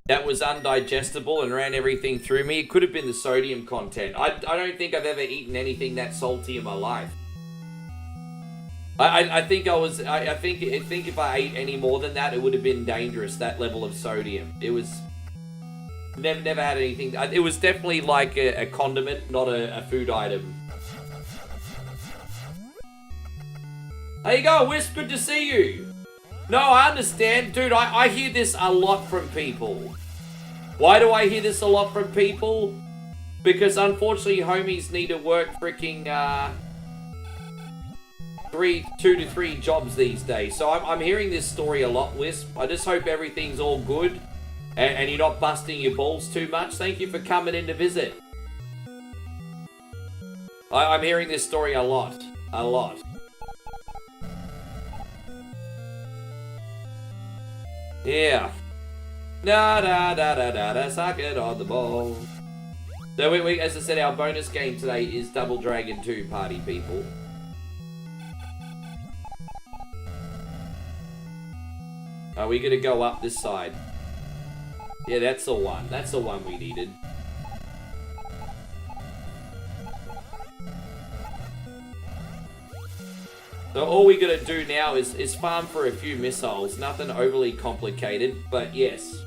that was undigestible and ran everything through me. It could have been the sodium content. I don't think I've ever eaten anything that salty in my life. I think I think if I ate any more than that, it would have been dangerous, that level of sodium. It was... Never had anything... It was definitely like a condiment, not a food item. There you go, Wisp, good to see you. No, I understand. Dude, I hear this a lot from people. Why do I hear this a lot from people? Because unfortunately, homies need to work freaking... 2 to 3 jobs these days. So I'm hearing this story a lot, Wisp. I just hope everything's all good and you're not busting your balls too much. Thank you for coming in to visit. I'm hearing this story a lot. A lot. Yeah. Da suck it on the ball. So we as I said, our bonus game today is Double Dragon 2, party people. Are we gonna go up this side? Yeah, that's the one. That's the one we needed. So all we gotta do now is farm for a few missiles. Nothing overly complicated, but yes.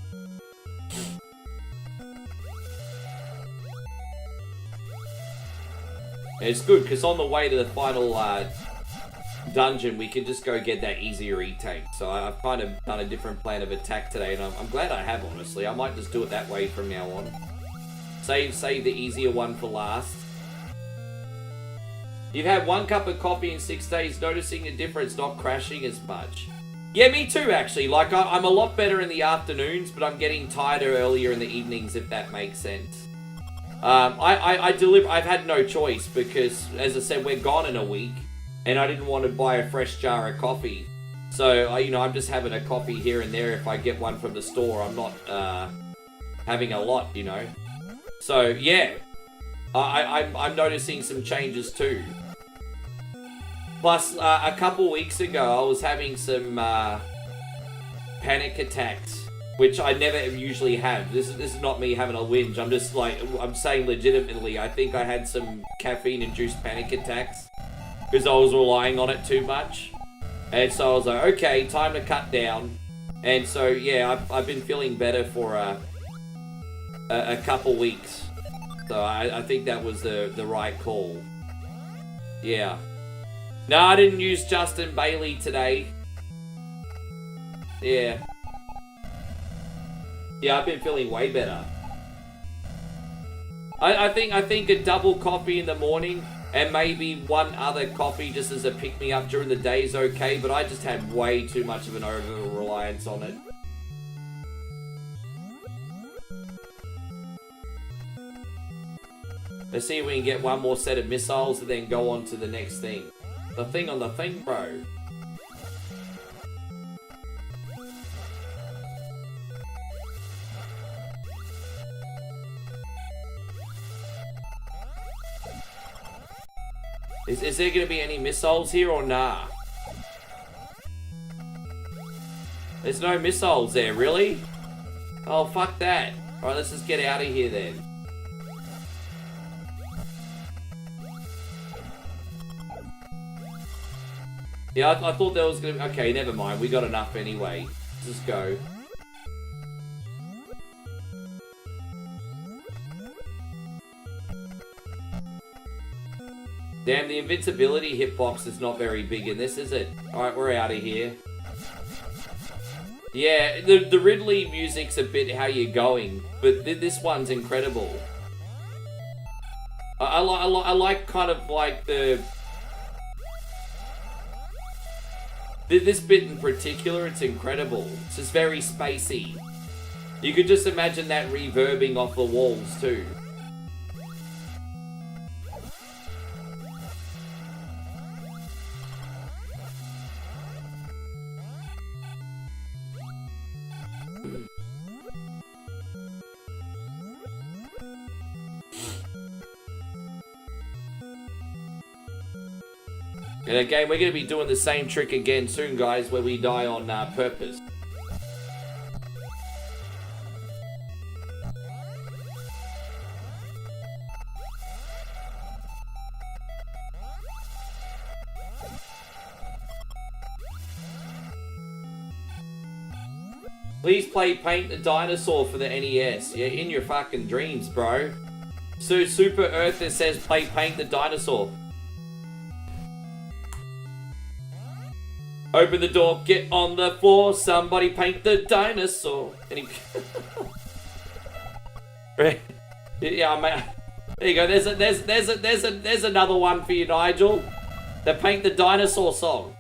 And it's good, because on the way to the final dungeon, we can just go get that easier E-tank. So I've kind of done a different plan of attack today, and I'm glad I have, honestly. I might just do it that way from now on. Save the easier one for last. You've had 1 cup of coffee in 6 days, noticing a difference, not crashing as much. Yeah, me too, actually. Like, I'm a lot better in the afternoons, but I'm getting tighter earlier in the evenings, if that makes sense. I've had no choice, because, as I said, we're gone in a week. And I didn't want to buy a fresh jar of coffee. So, you know, I'm just having a coffee here and there if I get one from the store. I'm not having a lot, you know. So, yeah. I'm noticing some changes too. Plus, a couple weeks ago, I was having some panic attacks, which I never usually have. This is not me having a whinge. I'm just like, I'm saying legitimately, I think I had some caffeine-induced panic attacks because I was relying on it too much. And so I was like, okay, time to cut down. And so, yeah, I've been feeling better for a couple weeks. So I think that was the right call. Yeah. No, I didn't use Justin Bailey today. Yeah. Yeah, I've been feeling way better. I think a double coffee in the morning and maybe one other coffee just as a pick-me-up during the day is okay, but I just had way too much of an over-reliance on it. Let's see if we can get one more set of missiles and then go on to the next thing. The thing on the thing, bro. Is there going to be any missiles here or nah? There's no missiles there, really? Oh, fuck that. Alright, let's just get out of here then. Yeah, I thought there was going to be... Okay, never mind. We got enough anyway. Let's just go. Damn, the invincibility hitbox is not very big in this, is it? Alright, we're out of here. Yeah, the Ridley music's a bit how you're going, but this one's incredible. I like kind of like the... This bit in particular, it's incredible. It's just very spacey. You could just imagine that reverbing off the walls too. And again, we're going to be doing the same trick again soon, guys, where we die on purpose. Please play Paint the Dinosaur for the NES. Yeah, in your fucking dreams, bro. So Super Earther says play Paint the Dinosaur. Open the door, get on the floor, somebody paint the dinosaur. Yeah, mate. There you go. There's another one for you, Nigel. The Paint the Dinosaur song.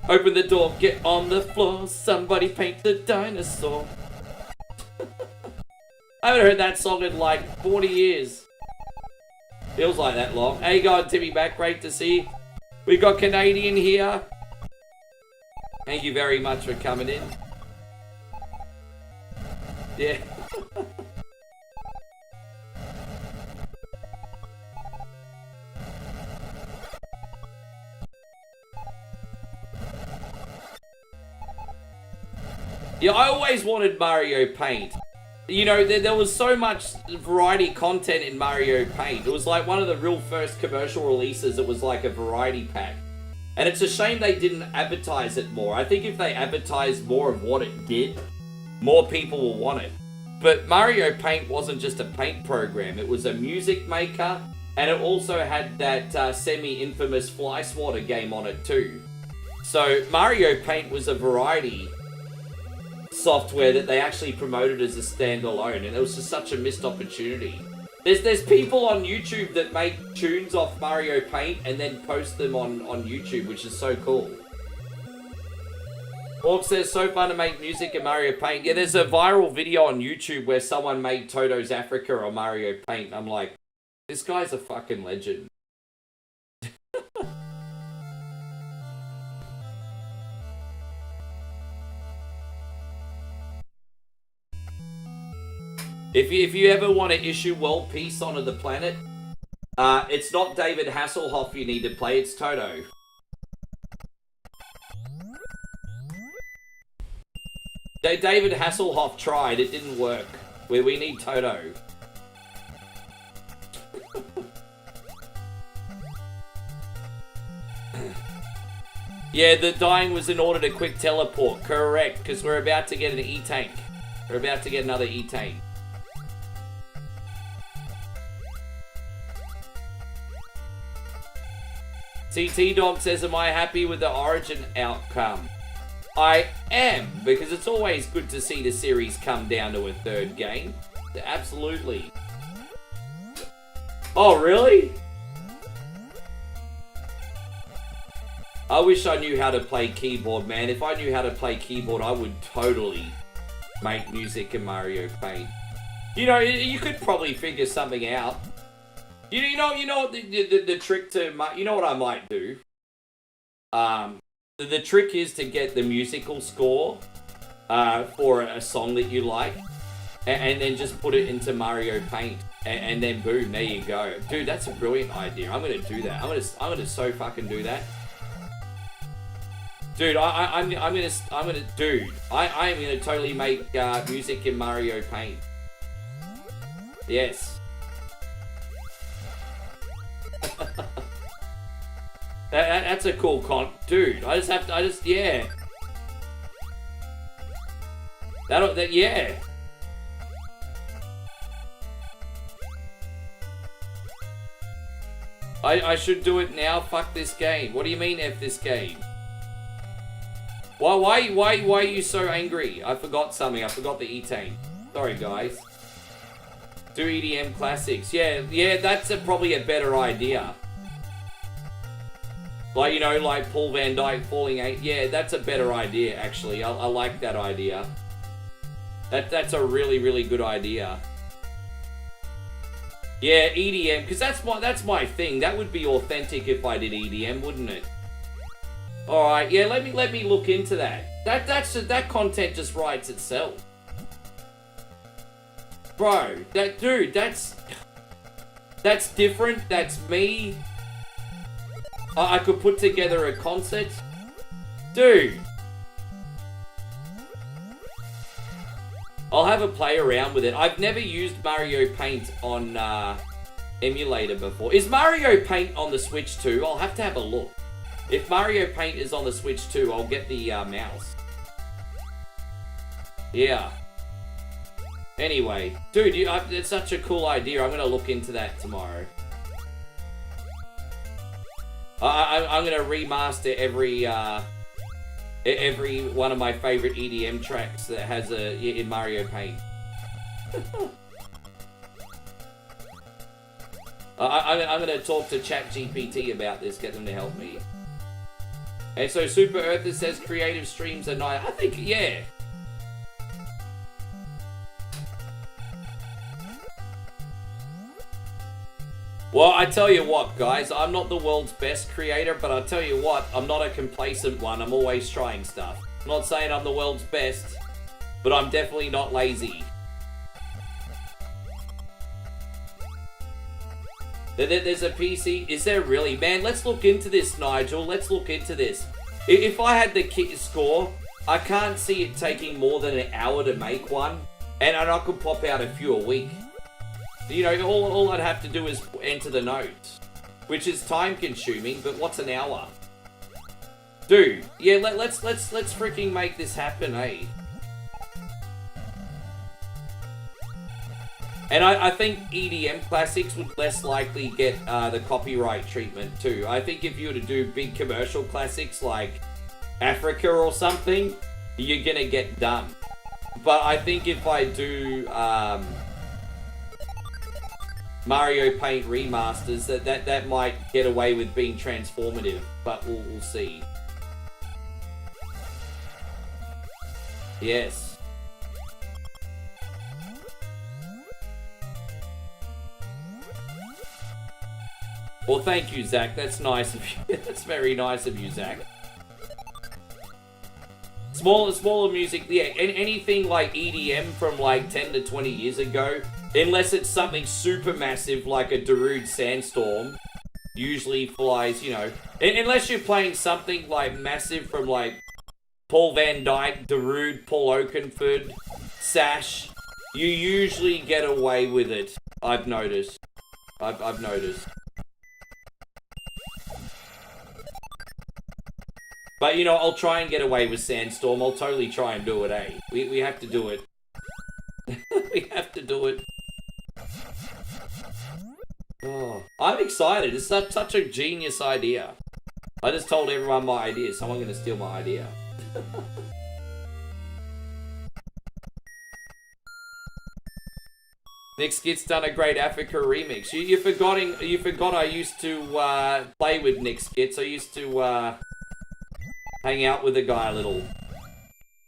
Open the door, get on the floor, somebody paint the dinosaur. I haven't heard that song in like 40 years. Feels like that long. Hey, God, Timmy back. Great to see you. We got Canadian here. Thank you very much for coming in. Yeah. Yeah, I always wanted Mario Paint. You know, there was so much variety content in Mario Paint. It was like one of the real first commercial releases. It was like a variety pack. And it's a shame they didn't advertise it more. I think if they advertised more of what it did, more people will want it. But Mario Paint wasn't just a paint program. It was a music maker. And it also had that semi-infamous Fly Swatter game on it too. So Mario Paint was a variety software that they actually promoted as a standalone, and it was just such a missed opportunity. There's people on YouTube that make tunes off Mario Paint and then post them on YouTube, which is so cool. Orc says, so fun to make music in Mario Paint. Yeah, there's a viral video on YouTube where someone made Toto's Africa on Mario Paint. I'm like, this guy's a fucking legend. If you ever want to issue world peace onto the planet, it's not David Hasselhoff you need to play, it's Toto. David Hasselhoff tried, it didn't work. We need Toto. Yeah, the dying was in order to quick teleport, correct, because we're about to get an E-Tank. We're about to get another E-Tank. TT Dog says, am I happy with the Origin outcome? I am, because it's always good to see the series come down to a third game. Absolutely. Oh, really? I wish I knew how to play keyboard, man. If I knew how to play keyboard, I would totally make music in Mario Paint. You know, you could probably figure something out. You know what the trick to, you know what I might do? The trick is to get the musical score for a song that you like, and then just put it into Mario Paint, and then boom, there you go. Dude, that's a brilliant idea. I'm gonna do that. I'm gonna so fucking do that. Dude, I'm gonna totally make music in Mario Paint. Yes. That's a cool dude. Yeah. Yeah. I should do it now. Fuck this game. What do you mean F this game? Why are you so angry? I forgot something. I forgot the E-Tank. Sorry, guys. Do EDM classics. Yeah, that's probably a better idea. Like, you know, like Paul Van Dyke Falling 8. Yeah, that's a better idea, actually. I like that idea. That's a really, really good idea. Yeah, EDM, because that's my thing. That would be authentic if I did EDM, wouldn't it? Alright, yeah, let me look into that. That content just writes itself. Bro, that's different. That's me. I could put together a concert. Dude. I'll have a play around with it. I've never used Mario Paint on emulator before. Is Mario Paint on the Switch too? I'll have to have a look. If Mario Paint is on the Switch too, I'll get the mouse. Yeah. Anyway, dude, it's such a cool idea. I'm going to look into that tomorrow. I'm going to remaster every one of my favorite EDM tracks that has in Mario Paint. I'm going to talk to ChatGPT about this, get them to help me. And so Super Earther says creative streams are nice. I think, yeah. Well, I tell you what, guys, I'm not the world's best creator, but I tell you what, I'm not a complacent one. I'm always trying stuff. I'm not saying I'm the world's best, but I'm definitely not lazy. There's a PC. Is there really? Man, let's look into this, Nigel. Let's look into this. If I had the kit score, I can't see it taking more than an hour to make one, and I could pop out a few a week. You know, all I'd have to do is enter the notes, which is time consuming, but what's an hour? Dude, yeah, let's freaking make this happen, eh? And I think EDM classics would less likely get the copyright treatment too. I think if you were to do big commercial classics like Africa or something, you're gonna get done. But I think if I do Mario Paint remasters, that might get away with being transformative, but we'll see. Yes. Well, thank you, Zach. That's nice of you. That's very nice of you, Zach. Smaller music, yeah, and anything like EDM from like 10 to 20 years ago, unless it's something super massive like a Darude Sandstorm, usually flies, you know, unless you're playing something like massive from like Paul Van Dyke, Darude, Paul Oakenfold, Sash, you usually get away with it, I've noticed. I've noticed. But, you know, I'll try and get away with Sandstorm. I'll totally try and do it, eh? We have to do it. We have to do it. Oh, I'm excited. It's such a genius idea. I just told everyone my idea. Someone's going to steal my idea. Nick Skit's done a great Africa remix. You forgot I used to play with Nick Skits. I used to hang out with the guy a little.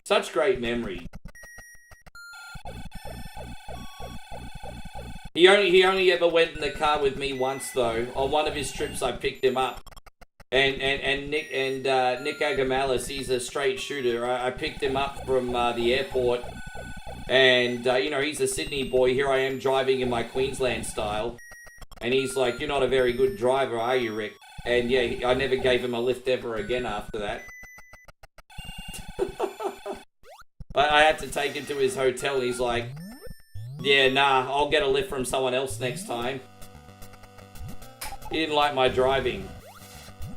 Such great memory. He only ever went in the car with me once though. On one of his trips I picked him up. And Nick Agamalis, he's a straight shooter. I picked him up from the airport. And, you know, he's a Sydney boy. Here I am driving in my Queensland style. And he's like, "You're not a very good driver, are you, Rick?" And yeah, I never gave him a lift ever again after that. I had to take him to his hotel. He's like, "Yeah, nah, I'll get a lift from someone else next time." He didn't like my driving.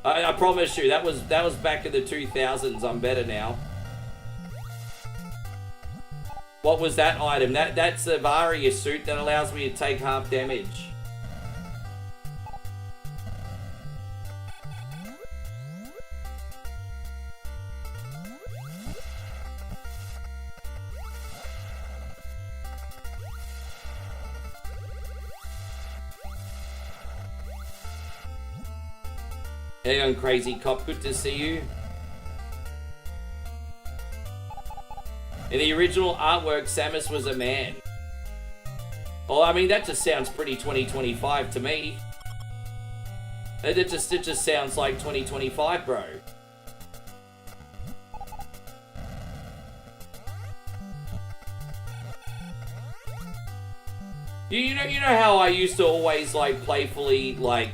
I promise you, that was back in the 2000s. I'm better now. What was that item? That's a Varia suit that allows me to take half damage. Hey on Crazy Cop, good to see you. In the original artwork, Samus was a man. Well, I mean, that just sounds pretty 2025 to me. It just sounds like 2025, bro. You know how I used to always like playfully like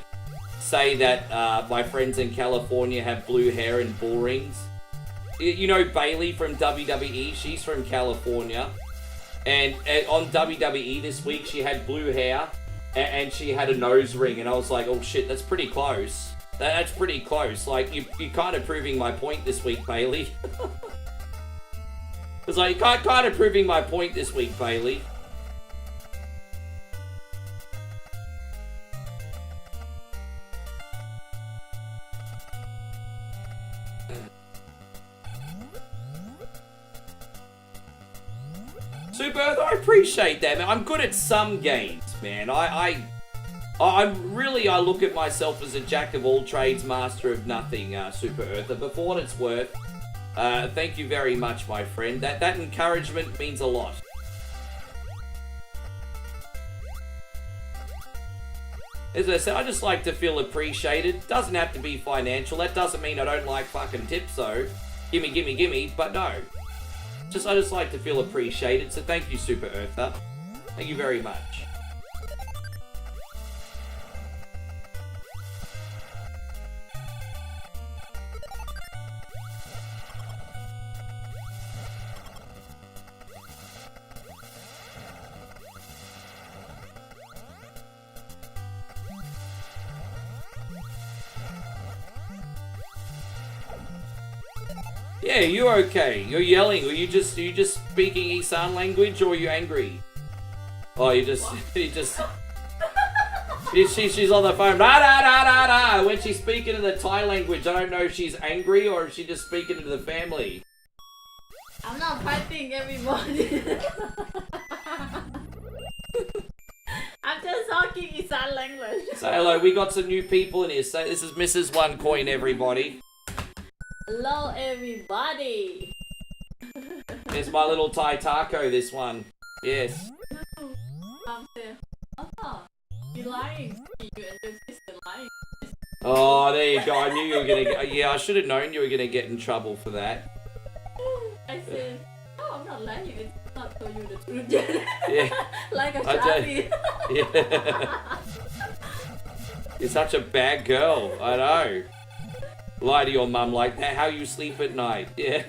say that my friends in California have blue hair and bull rings? You know Bailey from WWE, she's from California. And on WWE this week, she had blue hair and she had a nose ring. And I was like, oh shit, that's pretty close. That's pretty close. Like, you're kind of proving my point this week, Bailey. It's like, you're kind of proving my point this week, Bailey. Super Earth, I appreciate that, man. I'm good at some games, man. I look at myself as a jack of all trades, master of nothing, Super Earther. But for what it's worth, thank you very much, my friend. That encouragement means a lot. As I said, I just like to feel appreciated. Doesn't have to be financial. That doesn't mean I don't like fucking tips, though. Gimme, but no. I just like to feel appreciated, so thank you, Super Earther. Thank you very much. Yeah, you're okay. You're yelling. Are you just speaking Isan language, or are you angry? Oh, she's on the phone. Da da da da da. When she's speaking in the Thai language, I don't know if she's angry or if she's just speaking to the family. I'm not fighting everybody. I'm just talking Isan language. Say hello. We got some new people in here. Say this is Mrs. One Coin, everybody. Hello, everybody. It's my little Thai taco, this one. Yes. Oh, you lying. You and your sister lying. Oh, there you go. I knew you were going to get... Yeah, I should have known you were going to get in trouble for that. I said, no, I'm not lying. It's not for you the truth yet. Yeah. Like a I Charlie. Yeah. You're such a bad girl. I know. Lie to your mum like that. How you sleep at night. Yeah.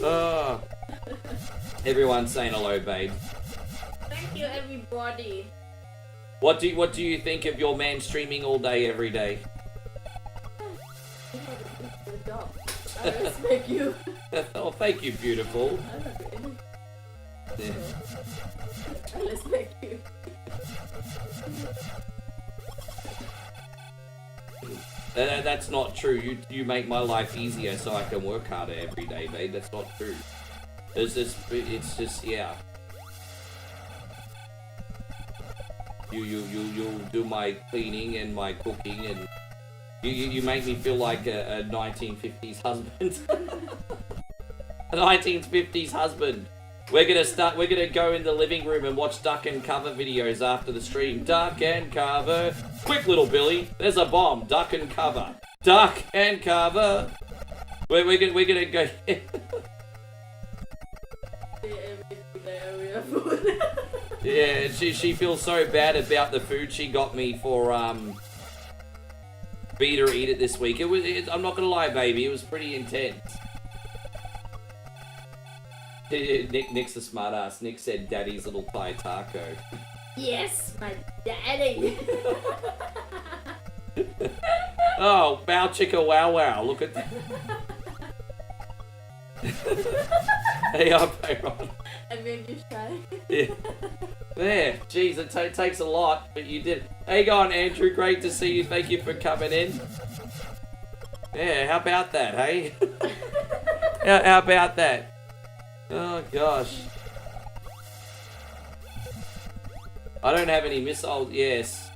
Oh. Everyone's saying hello, babe. Thank you, everybody. What do you think of your man streaming all day, every day? You have a good job. I respect you. Oh, thank you, beautiful. I don't do anything. Yeah. I respect you. That's not true. You make my life easier so I can work harder every day, babe. That's not true. It's just yeah. You'll do my cleaning and my cooking, and you make me feel like a 1950s husband. A 1950s husband. We're gonna go in the living room and watch duck and cover videos after the stream. Duck and cover. Quick, little Billy. There's a bomb. Duck and cover. Duck and cover. We're gonna go. Yeah, she feels so bad about the food she got me for Beat or Eat It this week. I'm not gonna lie, baby, it was pretty intense. Nick's a smartass. Nick said daddy's little Thai taco. Yes, my daddy. Oh, bow chicka wow wow, look at that. Hey up, Aaron. I made you shy. Yeah. There, jeez, it takes a lot, but you did. Hey, go on, Andrew. Great to see you. Thank you for coming in. Yeah, how about that, hey? how about that? Oh gosh. I don't have any missiles. Yes,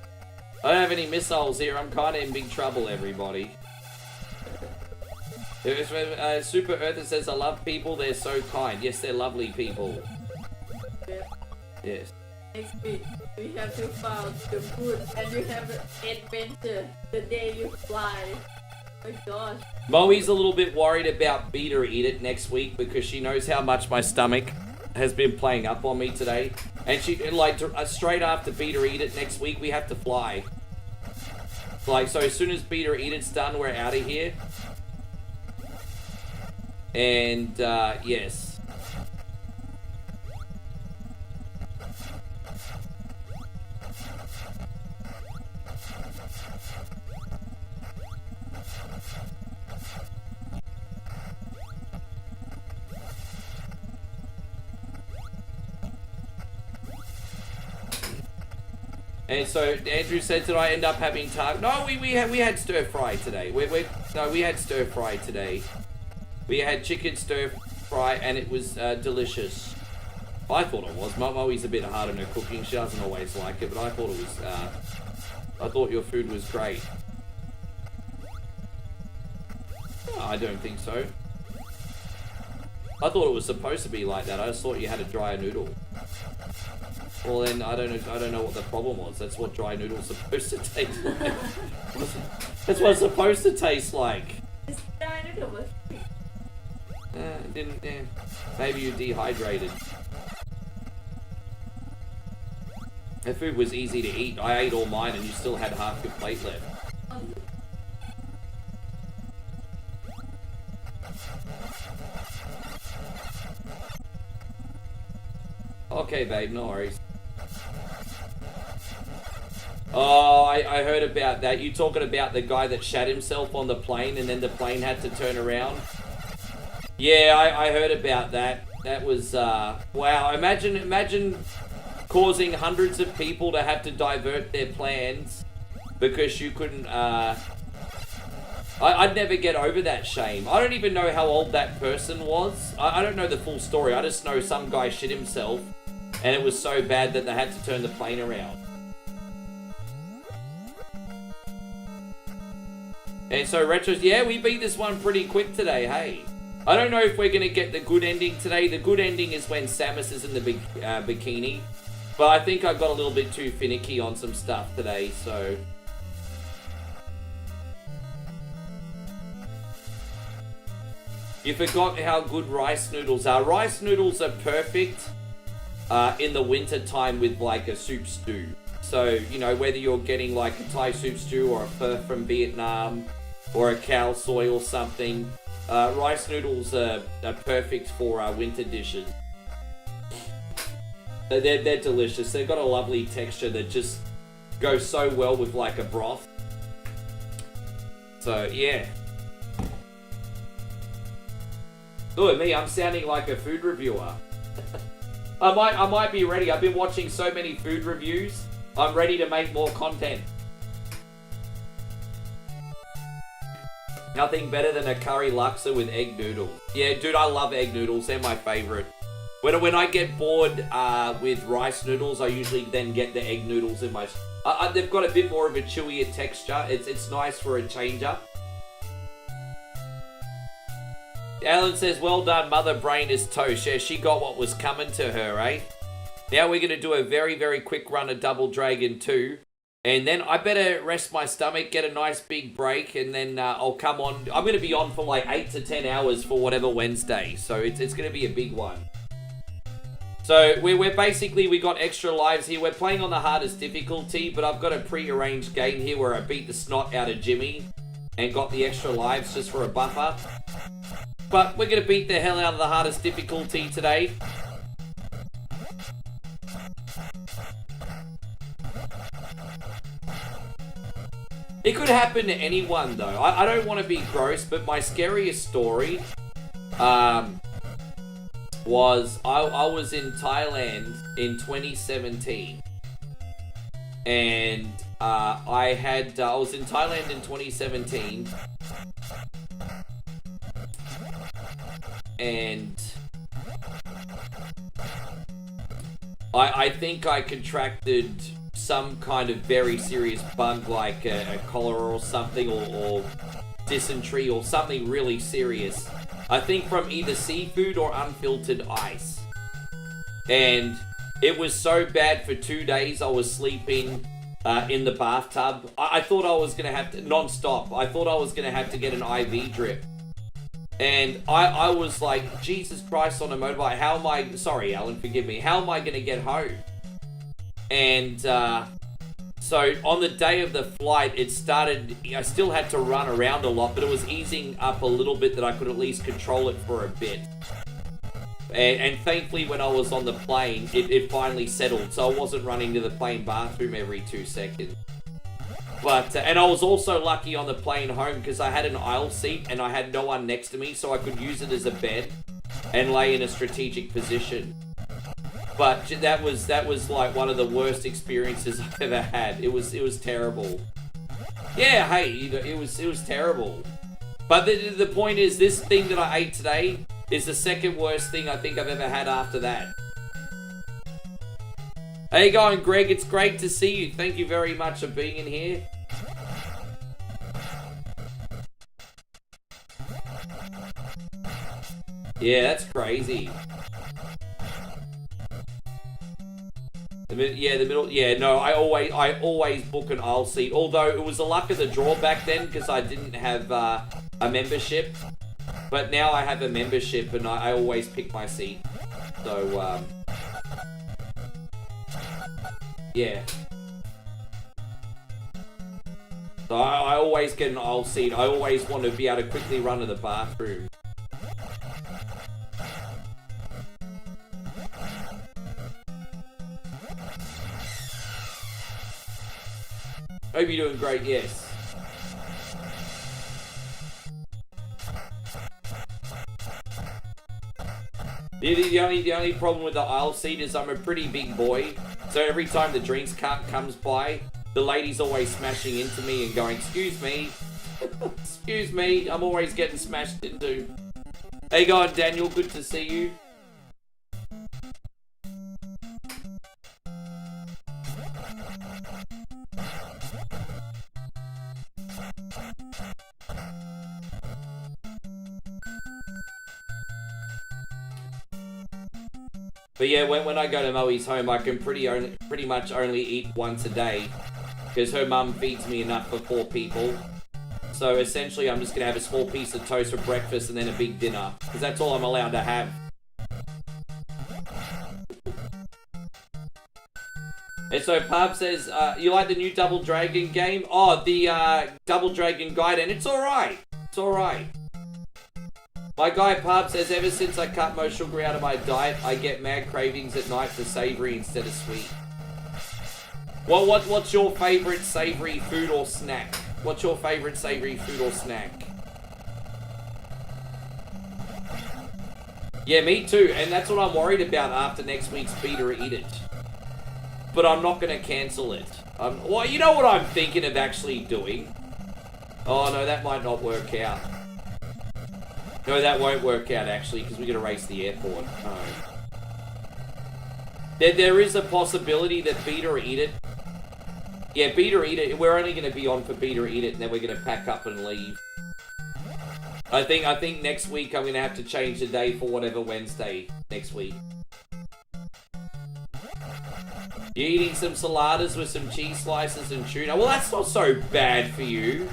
I don't have any missiles here. I'm kind of in big trouble, everybody. Super Earther says, I love people, they're so kind. Yes, they're lovely people. Yes. Next week, we have to find the food and you have an adventure the day you fly. Oh my gosh. Moe's a little bit worried about Beat or Eat It next week because she knows how much my stomach has been playing up on me today. And she, like, straight after Beat or Eat It next week, we have to fly. Like, so as soon as Beat or Eat It's done, we're out of here. And, yes. And so Andrew said, did I end up having No, we had stir fry today. We had stir fry today. We had chicken stir fry and it was delicious. I thought it was. Moe's a bit hard on her cooking. She doesn't always like it, but I thought it was. I thought your food was great. Oh, I don't think so. I thought it was supposed to be like that. I just thought you had a dry noodle. Well then, I don't know what the problem was. That's what dry noodle's supposed to taste like. That's what it's supposed to taste like. It's dry noodle was sweet. Didn't. Maybe you dehydrated. The food was easy to eat. I ate all mine, and you still had half your plate left. Okay, babe, no worries. Oh, I heard about that. You talking about the guy that shat himself on the plane and then the plane had to turn around? Yeah, I heard about that. That was, wow. Imagine causing hundreds of people to have to divert their plans because you couldn't, I'd never get over that shame. I don't even know how old that person was. I don't know the full story. I just know some guy shit himself and it was so bad that they had to turn the plane around. And so Retro's, yeah, we beat this one pretty quick today, hey. I don't know if we're going to get the good ending today. The good ending is when Samus is in the big bikini. But I think I got a little bit too finicky on some stuff today, so... You forgot how good rice noodles are. Rice noodles are perfect in the winter time with like a soup stew. So, you know, whether you're getting like a Thai soup stew or a pho from Vietnam or a khao soy or something, rice noodles are perfect for winter dishes. They're delicious. They've got a lovely texture that just goes so well with like a broth. So, yeah. Look at me, I'm sounding like a food reviewer. I might be ready. I've been watching so many food reviews. I'm ready to make more content. Nothing better than a curry laksa with egg noodles. Yeah, dude, I love egg noodles. They're my favorite. When I get bored with rice noodles, I usually then get the egg noodles in my... they've got a bit more of a chewier texture. It's nice for a changer. Alan says, well done, Mother Brain is toast. Yeah, she got what was coming to her, eh? Now we're going to do a very, very quick run of Double Dragon 2. And then I better rest my stomach, get a nice big break, and then I'll come on. I'm going to be on for like 8 to 10 hours for whatever Wednesday. So it's going to be a big one. So we're basically, we got extra lives here. We're playing on the hardest difficulty, but I've got a pre-arranged game here where I beat the snot out of Jimmy and got the extra lives just for a buffer. But we're going to beat the hell out of the hardest difficulty today. It could happen to anyone though. I don't want to be gross, but my scariest story was I was in Thailand in 2017. And I was in Thailand in 2017. And I think I contracted some kind of very serious bug like a cholera or something, or dysentery or something really serious. I think from either seafood or unfiltered ice. And it was so bad for 2 days I was sleeping in the bathtub. I thought I was going to have to, non-stop, I thought I was going to have to get an IV drip. And I was like, Jesus Christ, on a motorbike, how am I, sorry Alan, forgive me, how am I going to get home? And so on the day of the flight, it started, I still had to run around a lot, but it was easing up a little bit that I could at least control it for a bit. And thankfully when I was on the plane, it finally settled, so I wasn't running to the plane bathroom every 2 seconds. But, and I was also lucky on the plane home because I had an aisle seat and I had no one next to me, so I could use it as a bed and lay in a strategic position. But that was like one of the worst experiences I've ever had. It was terrible. Yeah, hey, it was terrible. But the point is, this thing that I ate today is the second worst thing I think I've ever had after that. How you going, Greg? It's great to see you. Thank you very much for being in here. Yeah, that's crazy. The middle. Yeah, no, I always book an aisle seat. Although it was the luck of the draw back then because I didn't have a membership. But now I have a membership and I always pick my seat. So, yeah. So I always get an aisle seat. I always want to be able to quickly run to the bathroom. Hope you're doing great, yes. The only problem with the aisle seat is I'm a pretty big boy, so every time the drinks cart comes by, the lady's always smashing into me and going, excuse me, excuse me, I'm always getting smashed into. How you going, Daniel? Good to see you. But yeah, when I go to Moe's home, I can pretty much only eat once a day because her mum feeds me enough for 4 people. So essentially, I'm just going to have a small piece of toast for breakfast and then a big dinner. Because that's all I'm allowed to have. And so Pub says, you like the new Double Dragon game? Oh, the Double Dragon Gaiden. It's alright. It's alright. My guy Pub says, ever since I cut most sugar out of my diet, I get mad cravings at night for savory instead of sweet. Well, what's your favourite savoury food or snack? What's your favourite savoury food or snack? Yeah, me too. And that's what I'm worried about after next week's Beat or Eat It. But I'm not going to cancel it. Well, you know what I'm thinking of actually doing? Oh, no, that might not work out. No, that won't work out, actually, because we're going to race the airport. Oh. There is a possibility that Beat or Eat It... Yeah, Beat or Eat It. We're only going to be on for Beat or Eat It, and then we're going to pack up and leave. I think next week I'm going to have to change the day for whatever Wednesday next week. You're eating some saladas with some cheese slices and tuna. Well, that's not so bad for you.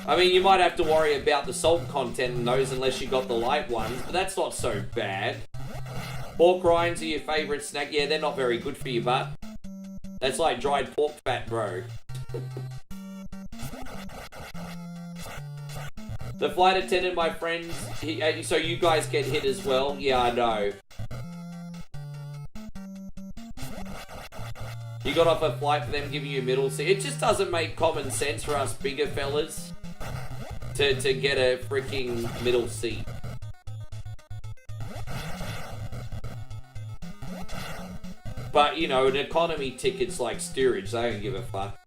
I mean, you might have to worry about the salt content in those unless you got the light ones, but that's not so bad. Pork rinds are your favourite snack. Yeah, they're not very good for you, but that's like dried pork fat, bro. The flight attendant, my friends, so you guys get hit as well? Yeah, I know. You got off a flight for them giving you a middle seat. It just doesn't make common sense for us bigger fellas to get a freaking middle seat. But, you know, an economy ticket's like steerage. They don't give a fuck.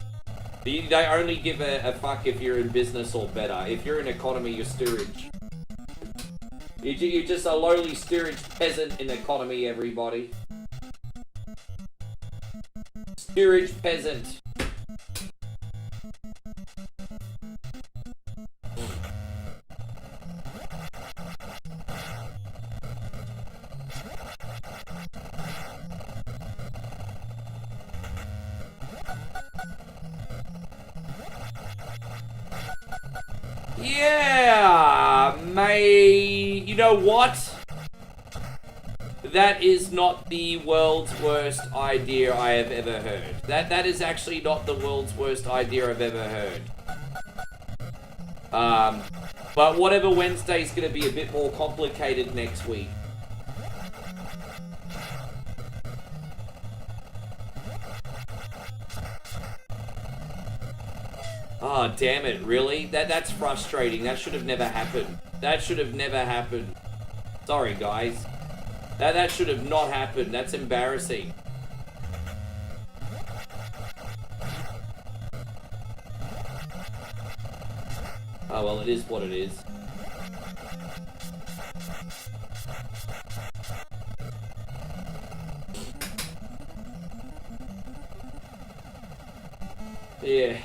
They only give a fuck if you're in business or better. If you're in economy, you're steerage. You're just a lowly steerage peasant in economy, everybody. Steerage peasant. Yeah, you know what? That is not the world's worst idea I have ever heard. That is actually not the world's worst idea I've ever heard. But whatever Wednesday's gonna be a bit more complicated next week. Oh, damn it, really? That's frustrating. That should have never happened. That should have never happened. Sorry, guys. That should have not happened. That's embarrassing. Oh, well, it is what it is. Yeah.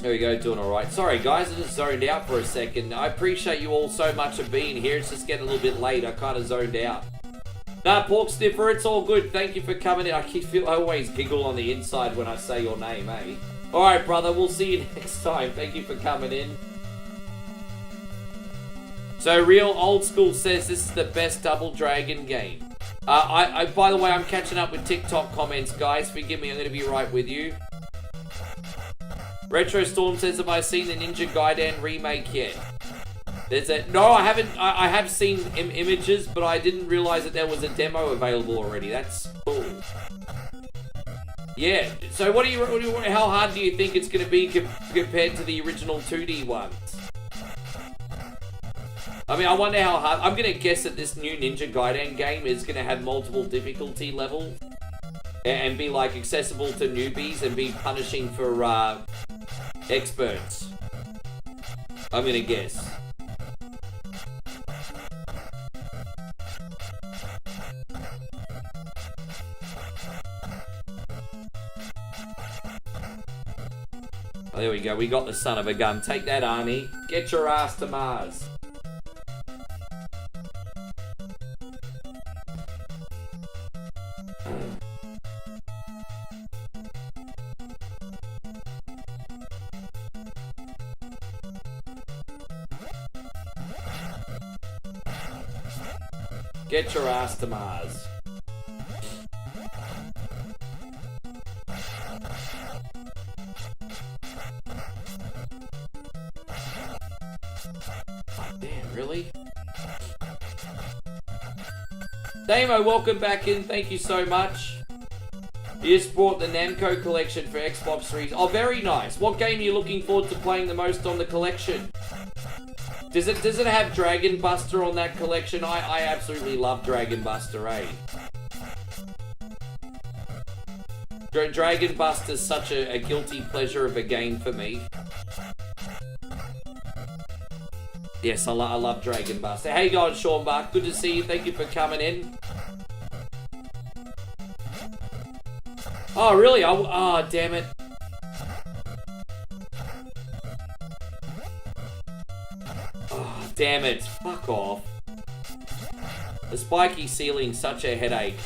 There we go, doing alright. Sorry guys, I just zoned out for a second. I appreciate you all so much for being here. It's just getting a little bit late. I kind of zoned out. Nah, Pork Sniffer, it's all good. Thank you for coming in. I always giggle on the inside when I say your name, eh? Alright, brother, we'll see you next time. Thank you for coming in. So, Real Old School says this is the best Double Dragon game. By the way, I'm catching up with TikTok comments, guys. Forgive me, I'm going to be right with you. Retro Storm says, have I seen the Ninja Gaiden remake yet? No, I haven't. I have seen images, but I didn't realize that there was a demo available already. That's cool. Yeah. So, how hard do you think it's going to be compared to the original 2D ones? I mean, I wonder how hard... I'm going to guess that this new Ninja Gaiden game is going to have multiple difficulty levels. And be, like, accessible to newbies and be punishing for, experts. I'm going to guess. Oh, there we go. We got the son of a gun. Take that, Arnie. Get your ass to Mars. Get your ass to Mars. Damn, really? Damo, welcome back in. Thank you so much. You just bought the Namco collection for Xbox 3. Oh, very nice. What game are you looking forward to playing the most on the collection? Does it have Dragon Buster on that collection? I absolutely love Dragon Buster, eh? Dragon Buster's such a guilty pleasure of a game for me. Yes, I love Dragon Buster. Hey guys, Sean Buck, good to see you. Thank you for coming in. Oh, really? Oh, damn it. Oh, damn it. Fuck off. The spiky ceiling's such a headache.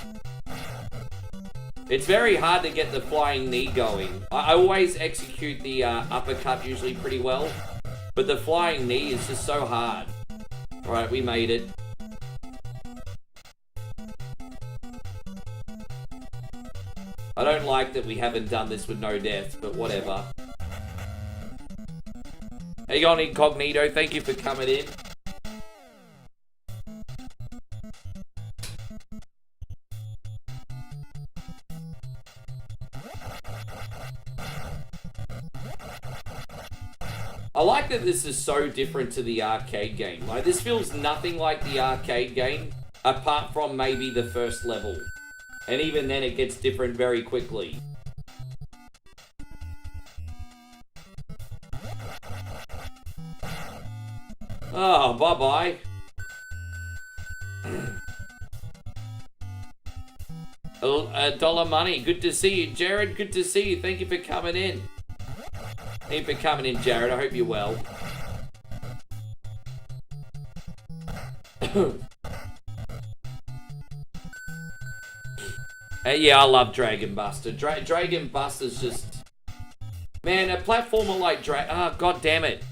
It's very hard to get the flying knee going. I always execute the uppercut usually pretty well. But the flying knee is just so hard. Alright, we made it. I don't like that we haven't done this with no death, but whatever. Hey, you on Incognito? Thank you for coming in. I like that this is so different to the arcade game. Like, this feels nothing like the arcade game, apart from maybe the first level. And even then it gets different very quickly. Oh, bye-bye. Dollar Money, good to see you. Jared, good to see you. Thank you for coming in. Thank you for coming in, Jared. I hope you're well. Yeah, I love Dragon Buster. Dragon Buster's just... Man, a platformer like oh, god damn it.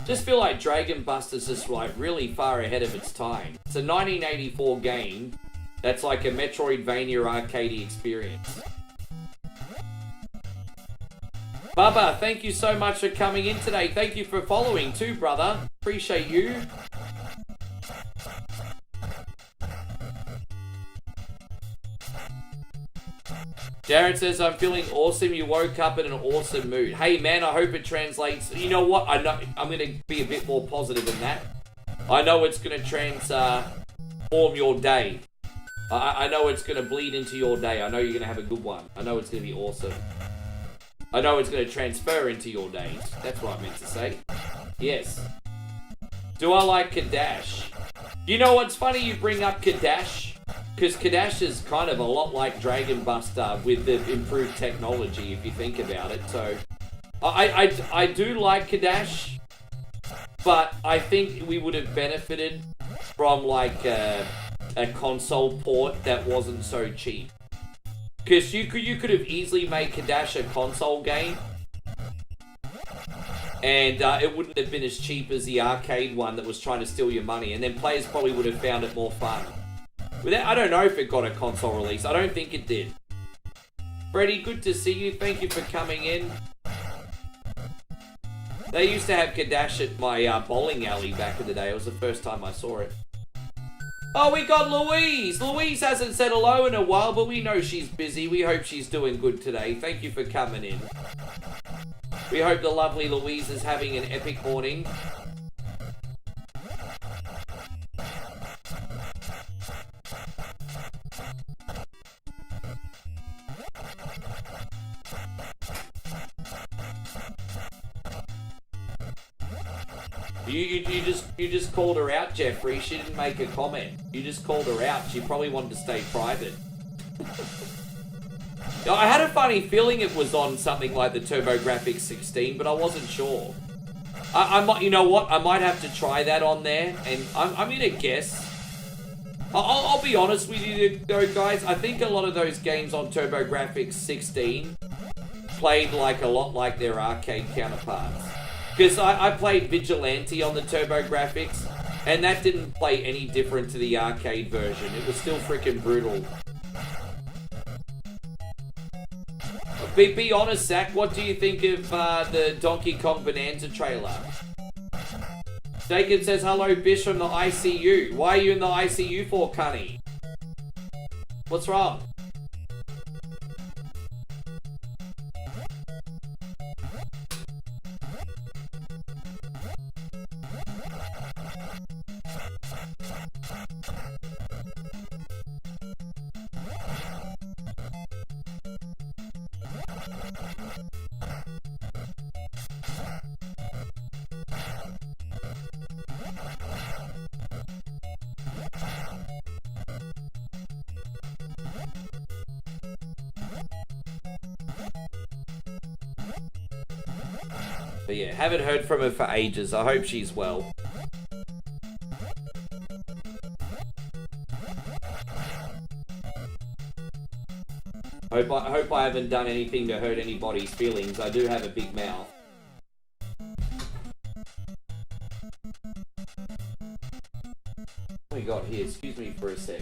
Just feel like Dragon Buster's just like really far ahead of its time. It's a 1984 game that's like a Metroidvania arcade experience. Bubba, thank you so much for coming in today. Thank you for following too, brother. Appreciate you. Jared says, I'm feeling awesome. You woke up in an awesome mood. Hey, man, I hope it translates. You know what? I know I'm going to be a bit more positive than that. I know it's going to transform your day. I know it's going to bleed into your day. I know you're going to have a good one. I know it's going to be awesome. I know it's going to transfer into your days. That's what I meant to say. Yes. Do I like Kadash? You know what's funny you bring up Kadash? Because Kadash is kind of a lot like Dragon Buster with the improved technology, if you think about it. So, I do like Kadash, but I think we would have benefited from like a console port that wasn't so cheap. Because you could have easily made Kadash a console game, and it wouldn't have been as cheap as the arcade one that was trying to steal your money, and then players probably would have found it more fun. I don't know if it got a console release. I don't think it did. Freddy, good to see you. Thank you for coming in. They used to have Kadash at my bowling alley back in the day. It was the first time I saw it. Oh, we got Louise. Louise hasn't said hello in a while, but we know she's busy. We hope she's doing good today. Thank you for coming in. We hope the lovely Louise is having an epic morning. You just called her out, Jeffrey. She didn't make a comment. You just called her out. She probably wanted to stay private. I had a funny feeling it was on something like the TurboGrafx 16, but I wasn't sure. I might, you know what? I might have to try that on there, and I'm gonna guess. I'll be honest with you though, guys. I think a lot of those games on TurboGrafx 16 played like a lot like their arcade counterparts. Because I played Vigilante on the TurboGrafx, and that didn't play any different to the arcade version. It was still freaking brutal. Be honest, Zach, what do you think of the Donkey Kong Bonanza trailer? Jacob says, hello, Bish from the ICU. Why are you in the ICU for, Cunny? What's wrong? But yeah, haven't heard from her for ages. I hope she's well. Hope I haven't done anything to hurt anybody's feelings. I do have a big mouth. What we got here? Excuse me for a sec.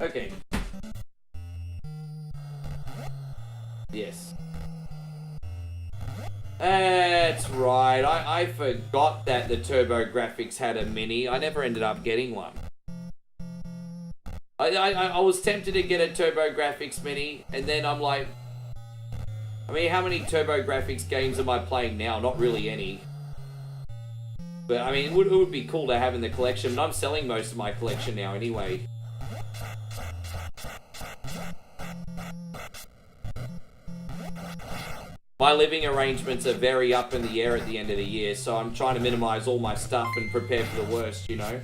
Okay. Yes. That's right. I forgot that the TurboGrafx had a mini. I never ended up getting one. I was tempted to get a TurboGrafx mini, and then I'm like, I mean, how many TurboGrafx games am I playing now? Not really any. But I mean, it would be cool to have in the collection. But I'm selling most of my collection now anyway. My living arrangements are very up in the air at the end of the year, so I'm trying to minimize all my stuff and prepare for the worst, you know?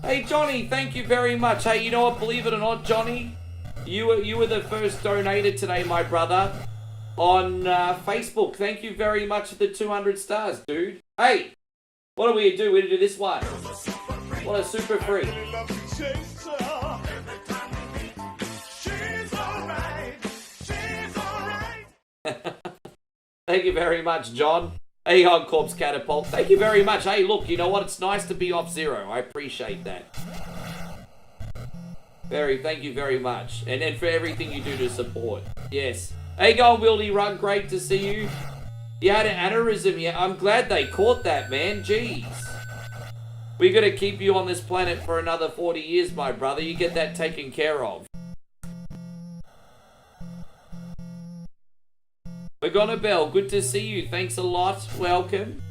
Hey, Johnny, thank you very much. Hey, you know what? Believe it or not, Johnny, you were the first donator today, my brother, on Facebook. Thank you very much for the 200 stars, dude. Hey, what do we do? We're going to do this one. What a super freak. Thank you very much, John. Hey, on Corpse Catapult. Thank you very much. Hey, look, you know what? It's nice to be off zero. I appreciate that. Thank you very much. And then for everything you do to support. Yes. Hey, go on, Wildy Run. Great to see you. You had an aneurysm, yeah. I'm glad they caught that, man. Jeez. We got to keep you on this planet for another 40 years, my brother. You get that taken care of. Magona Bell, good to see you. Thanks a lot. Welcome.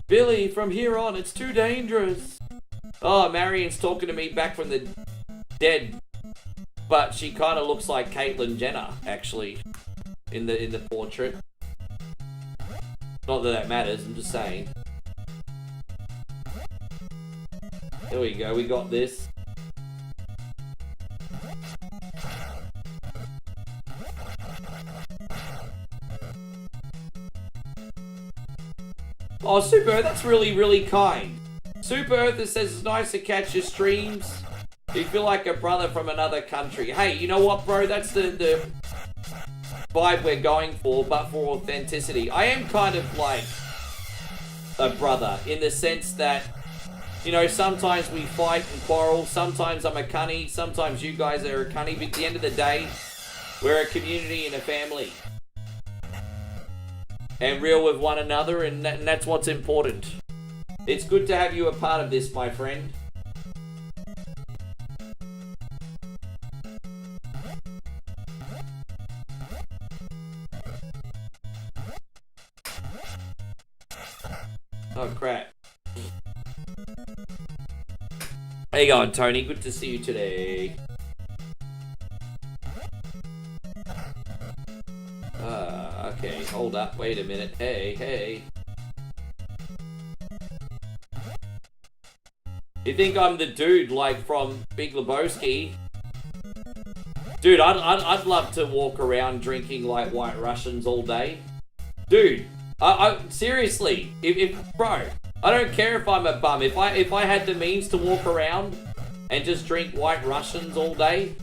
Billy, from here on, it's too dangerous. Oh, Marion's talking to me back from the dead. But she kind of looks like Caitlyn Jenner, actually, in the portrait. Not that that matters, I'm just saying. There we go, we got this. Oh, Super Earth, that's really, really kind. Super Earth says it's nice to catch your streams. You feel like a brother from another country. Hey, you know what, bro? That's the vibe we're going for, but for authenticity. I am kind of like a brother in the sense that, you know, sometimes we fight and quarrel. Sometimes I'm a cunny. Sometimes you guys are a cunny. But at the end of the day, we're a community and a family. And real with one another, and that's what's important. It's good to have you a part of this, my friend. Oh, crap. How you going, Tony? Good to see you today. Okay, hold up. Wait a minute. Hey. You think I'm the dude, like, from Big Lebowski? Dude, I'd love to walk around drinking like White Russians all day. Dude, I seriously, bro, I don't care if I'm a bum. If I had the means to walk around and just drink White Russians all day.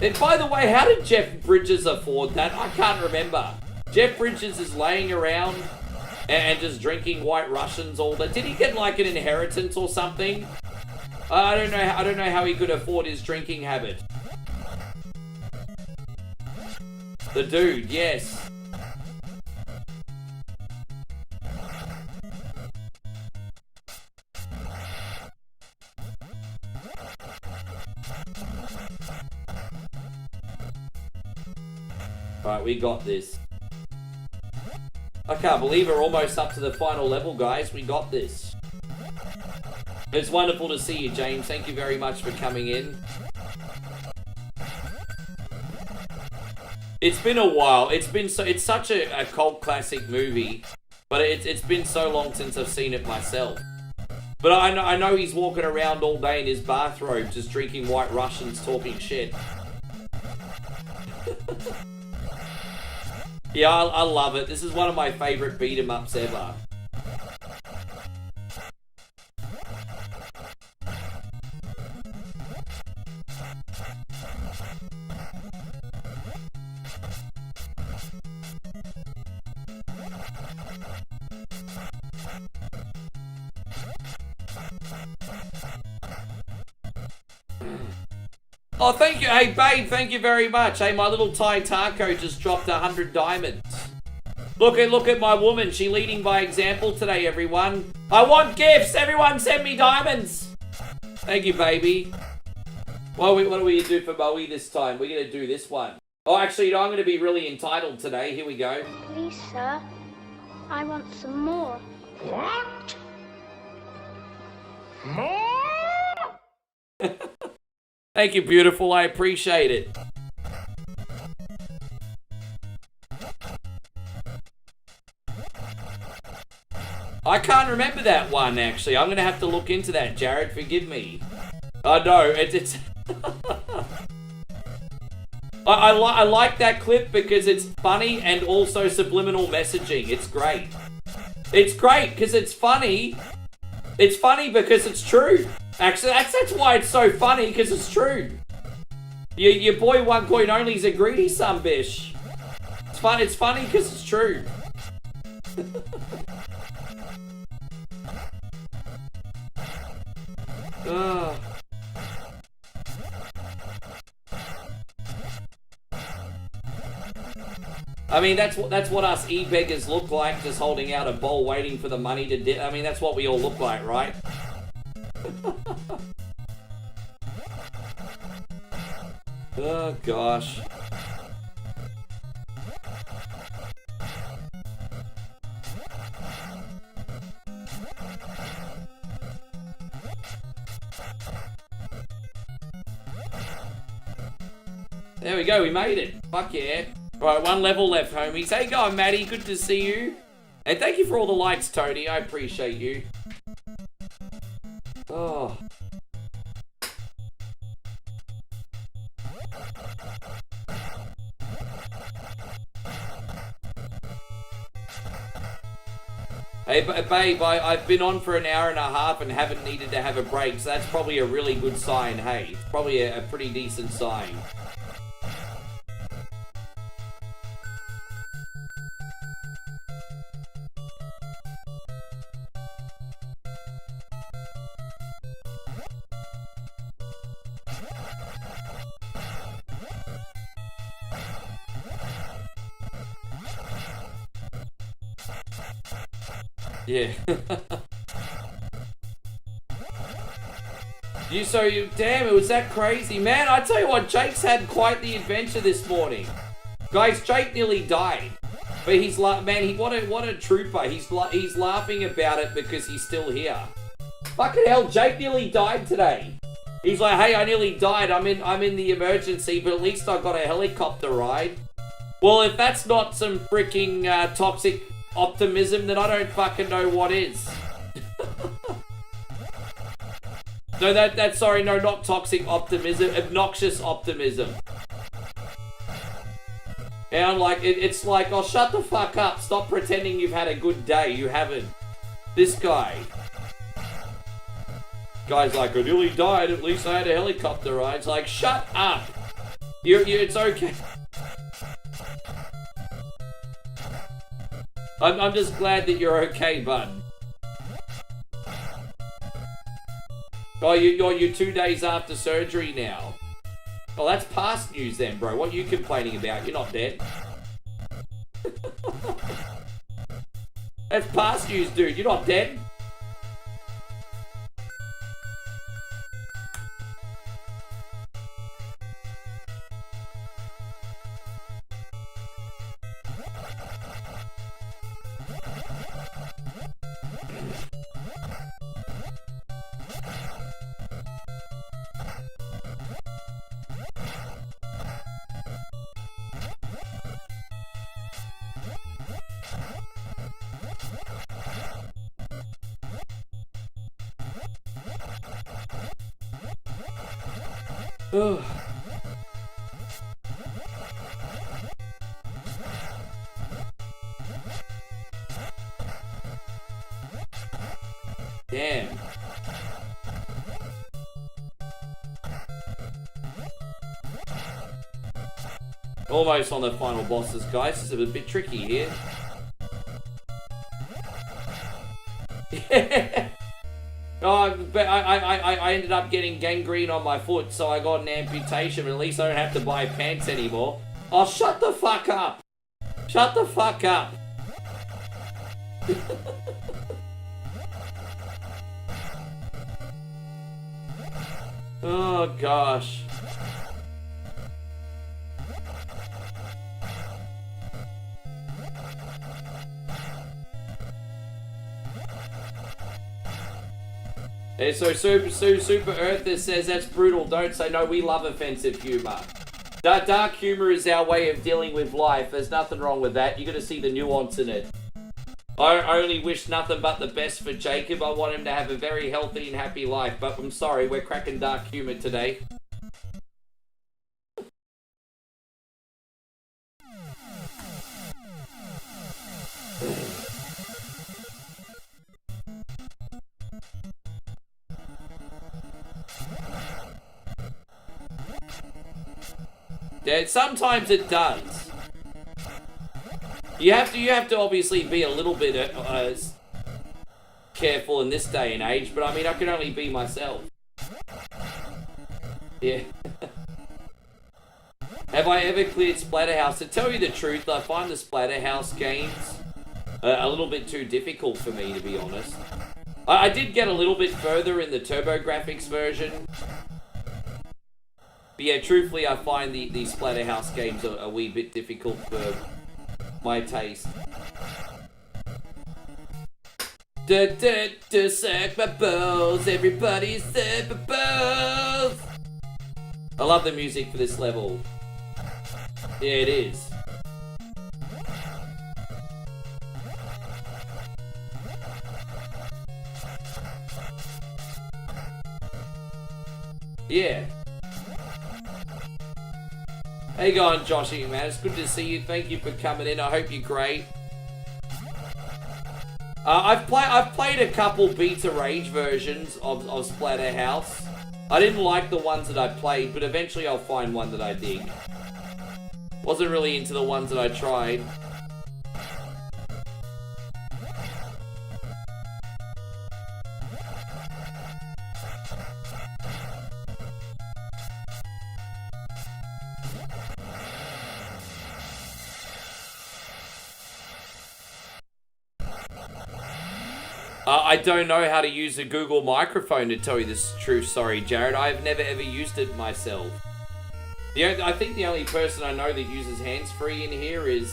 And by the way, how did Jeff Bridges afford that? I can't remember. Jeff Bridges is laying around and just drinking White Russians all day. Did he get like an inheritance or something? I don't know how he could afford his drinking habit. The dude, yes. Right, we got this. I can't believe we're almost up to the final level, guys. We got this. It's wonderful to see you, James. Thank you very much for coming in. It's been a while. It's such a cult classic movie, but it's been so long since I've seen it myself. But I know he's walking around all day in his bathrobe, just drinking White Russians, talking shit. Yeah, I love it. This is one of my favorite beat 'em ups ever. Oh, thank you. Hey, babe, thank you very much. Hey, my little Thai taco just dropped 100 diamonds. Look at my woman. She leading by example today, everyone. I want gifts. Everyone send me diamonds. Thank you, baby. What do we do for Bowie this time? We're going to do this one. Oh, actually, I'm going to be really entitled today. Here we go. Please, sir. I want some more. What? More? Thank you, beautiful. I appreciate it. I can't remember that one, actually. I'm going to have to look into that, Jared. Forgive me. Oh, no. It's... I like that clip because it's funny and also subliminal messaging. It's great. It's great because it's funny. It's funny because it's true. Actually, that's why it's so funny, because it's true. Your boy One Coin Only's a greedy son, bish. It's funny because it's true. I mean, that's what us e-beggars look like, just holding out a bowl waiting for the money to I mean, that's what we all look like, right? Oh, gosh. There we go, we made it. Fuck yeah. Right, one level left, homies. Hey, going, Maddie. Good to see you. And thank you for all the likes, Tony. I appreciate you. Oh. Hey, babe, I've been on for an hour and a half and haven't needed to have a break, so that's probably a really good sign, hey. It's probably a pretty decent sign. Yeah. Damn, it was that crazy. Man, I tell you what, Jake's had quite the adventure this morning. Guys, Jake nearly died. But he's man, what a trooper. He's laughing about it because he's still here. Fucking hell, Jake nearly died today. He's like, hey, I nearly died. I'm in the emergency, but at least I got a helicopter ride. Well, if that's not some freaking toxic optimism, then I don't fucking know what is. No, sorry, no, not toxic optimism, obnoxious optimism. And I'm like, it's like, oh, shut the fuck up. Stop pretending you've had a good day. You haven't. This guy. Guy's like, I nearly died. At least I had a helicopter ride. It's like, shut up. It's okay. I'm just glad that you're okay, bud. Oh, you're 2 days after surgery now. Oh, that's past news then, bro. What are you complaining about? You're not dead. That's past news, dude. You're not dead. Ugh. Damn. Almost on the final bosses, guys. This is a bit tricky here. Yeah. Oh, but I ended up getting gangrene on my foot, so I got an amputation, but at least I don't have to buy pants anymore. Oh, shut the fuck up! Shut the fuck up! Oh, gosh. Yeah, so Super Earther says that's brutal. Don't say no. We love offensive humor. Dark humor is our way of dealing with life. There's nothing wrong with that. You got to see the nuance in it. I only wish nothing but the best for Jacob. I want him to have a very healthy and happy life. But I'm sorry, we're cracking dark humor today. Yeah, sometimes it does. You have to obviously be a little bit careful in this day and age, but I mean, I can only be myself. Yeah. Have I ever cleared Splatterhouse? To tell you the truth, I find the Splatterhouse games a little bit too difficult for me, to be honest. I did get a little bit further in the TurboGrafx version. But yeah, truthfully, I find the Splatterhouse games are a wee bit difficult for my taste. Suck my balls, everybody suck my balls. I love the music for this level. Yeah, it is. Yeah. How you going, Joshy, man? It's good to see you. Thank you for coming in. I hope you're great. I've played a couple beta rage versions of Splatterhouse. I didn't like the ones that I played, but eventually I'll find one that I dig. Wasn't really into the ones that I tried. I don't know how to use a Google microphone, to tell you the truth. Sorry, Jared. I've never ever used it myself. I think the only person I know that uses hands-free in here is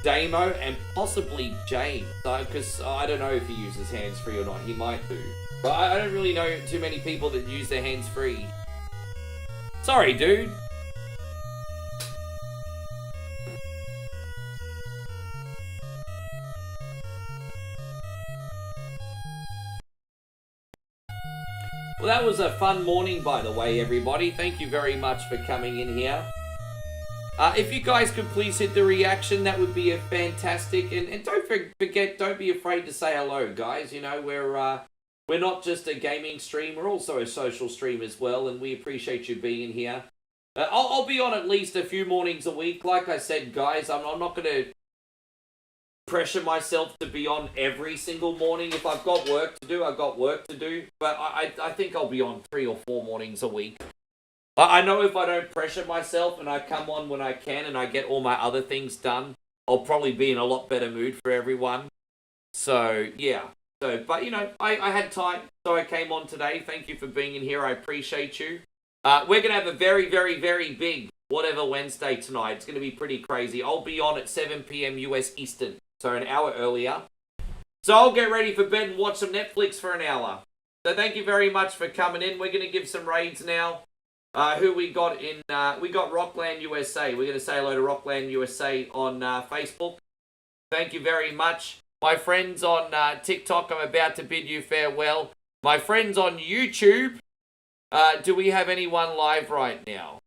Damo and possibly James. Because I don't know if he uses hands-free or not. He might do. But I don't really know too many people that use their hands-free. Sorry, dude. Well, that was a fun morning, by the way, everybody. Thank you very much for coming in here. If you guys could please hit the reaction, that would be a fantastic. And don't forget, don't be afraid to say hello, guys. You know, we're not just a gaming stream, we're also a social stream as well, and we appreciate you being here. I'll be on at least a few mornings a week. Like I said, guys, I'm not going to pressure myself to be on every single morning. If I've got work to do, I've got work to do. But I think I'll be on 3 or 4 mornings a week. I know if I don't pressure myself and I come on when I can and I get all my other things done, I'll probably be in a lot better mood for everyone. So, yeah. But, you know, I had time, so I came on today. Thank you for being in here. I appreciate you. We're going to have a very, very, very big whatever Wednesday tonight. It's going to be pretty crazy. I'll be on at 7 p.m. US Eastern, so an hour earlier. So I'll get ready for bed and watch some Netflix for an hour. So thank you very much for coming in. We're going to give some raids now. Who we got in? We got Rockland USA. We're going to say hello to Rockland USA on Facebook. Thank you very much. My friends on TikTok, I'm about to bid you farewell. My friends on YouTube, do we have anyone live right now?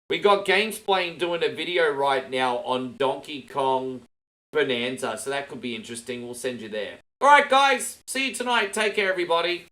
We got Gamesplain doing a video right now on Donkey Kong Bonanza, so that could be interesting. We'll send you there. Alright guys, see you tonight. Take care everybody.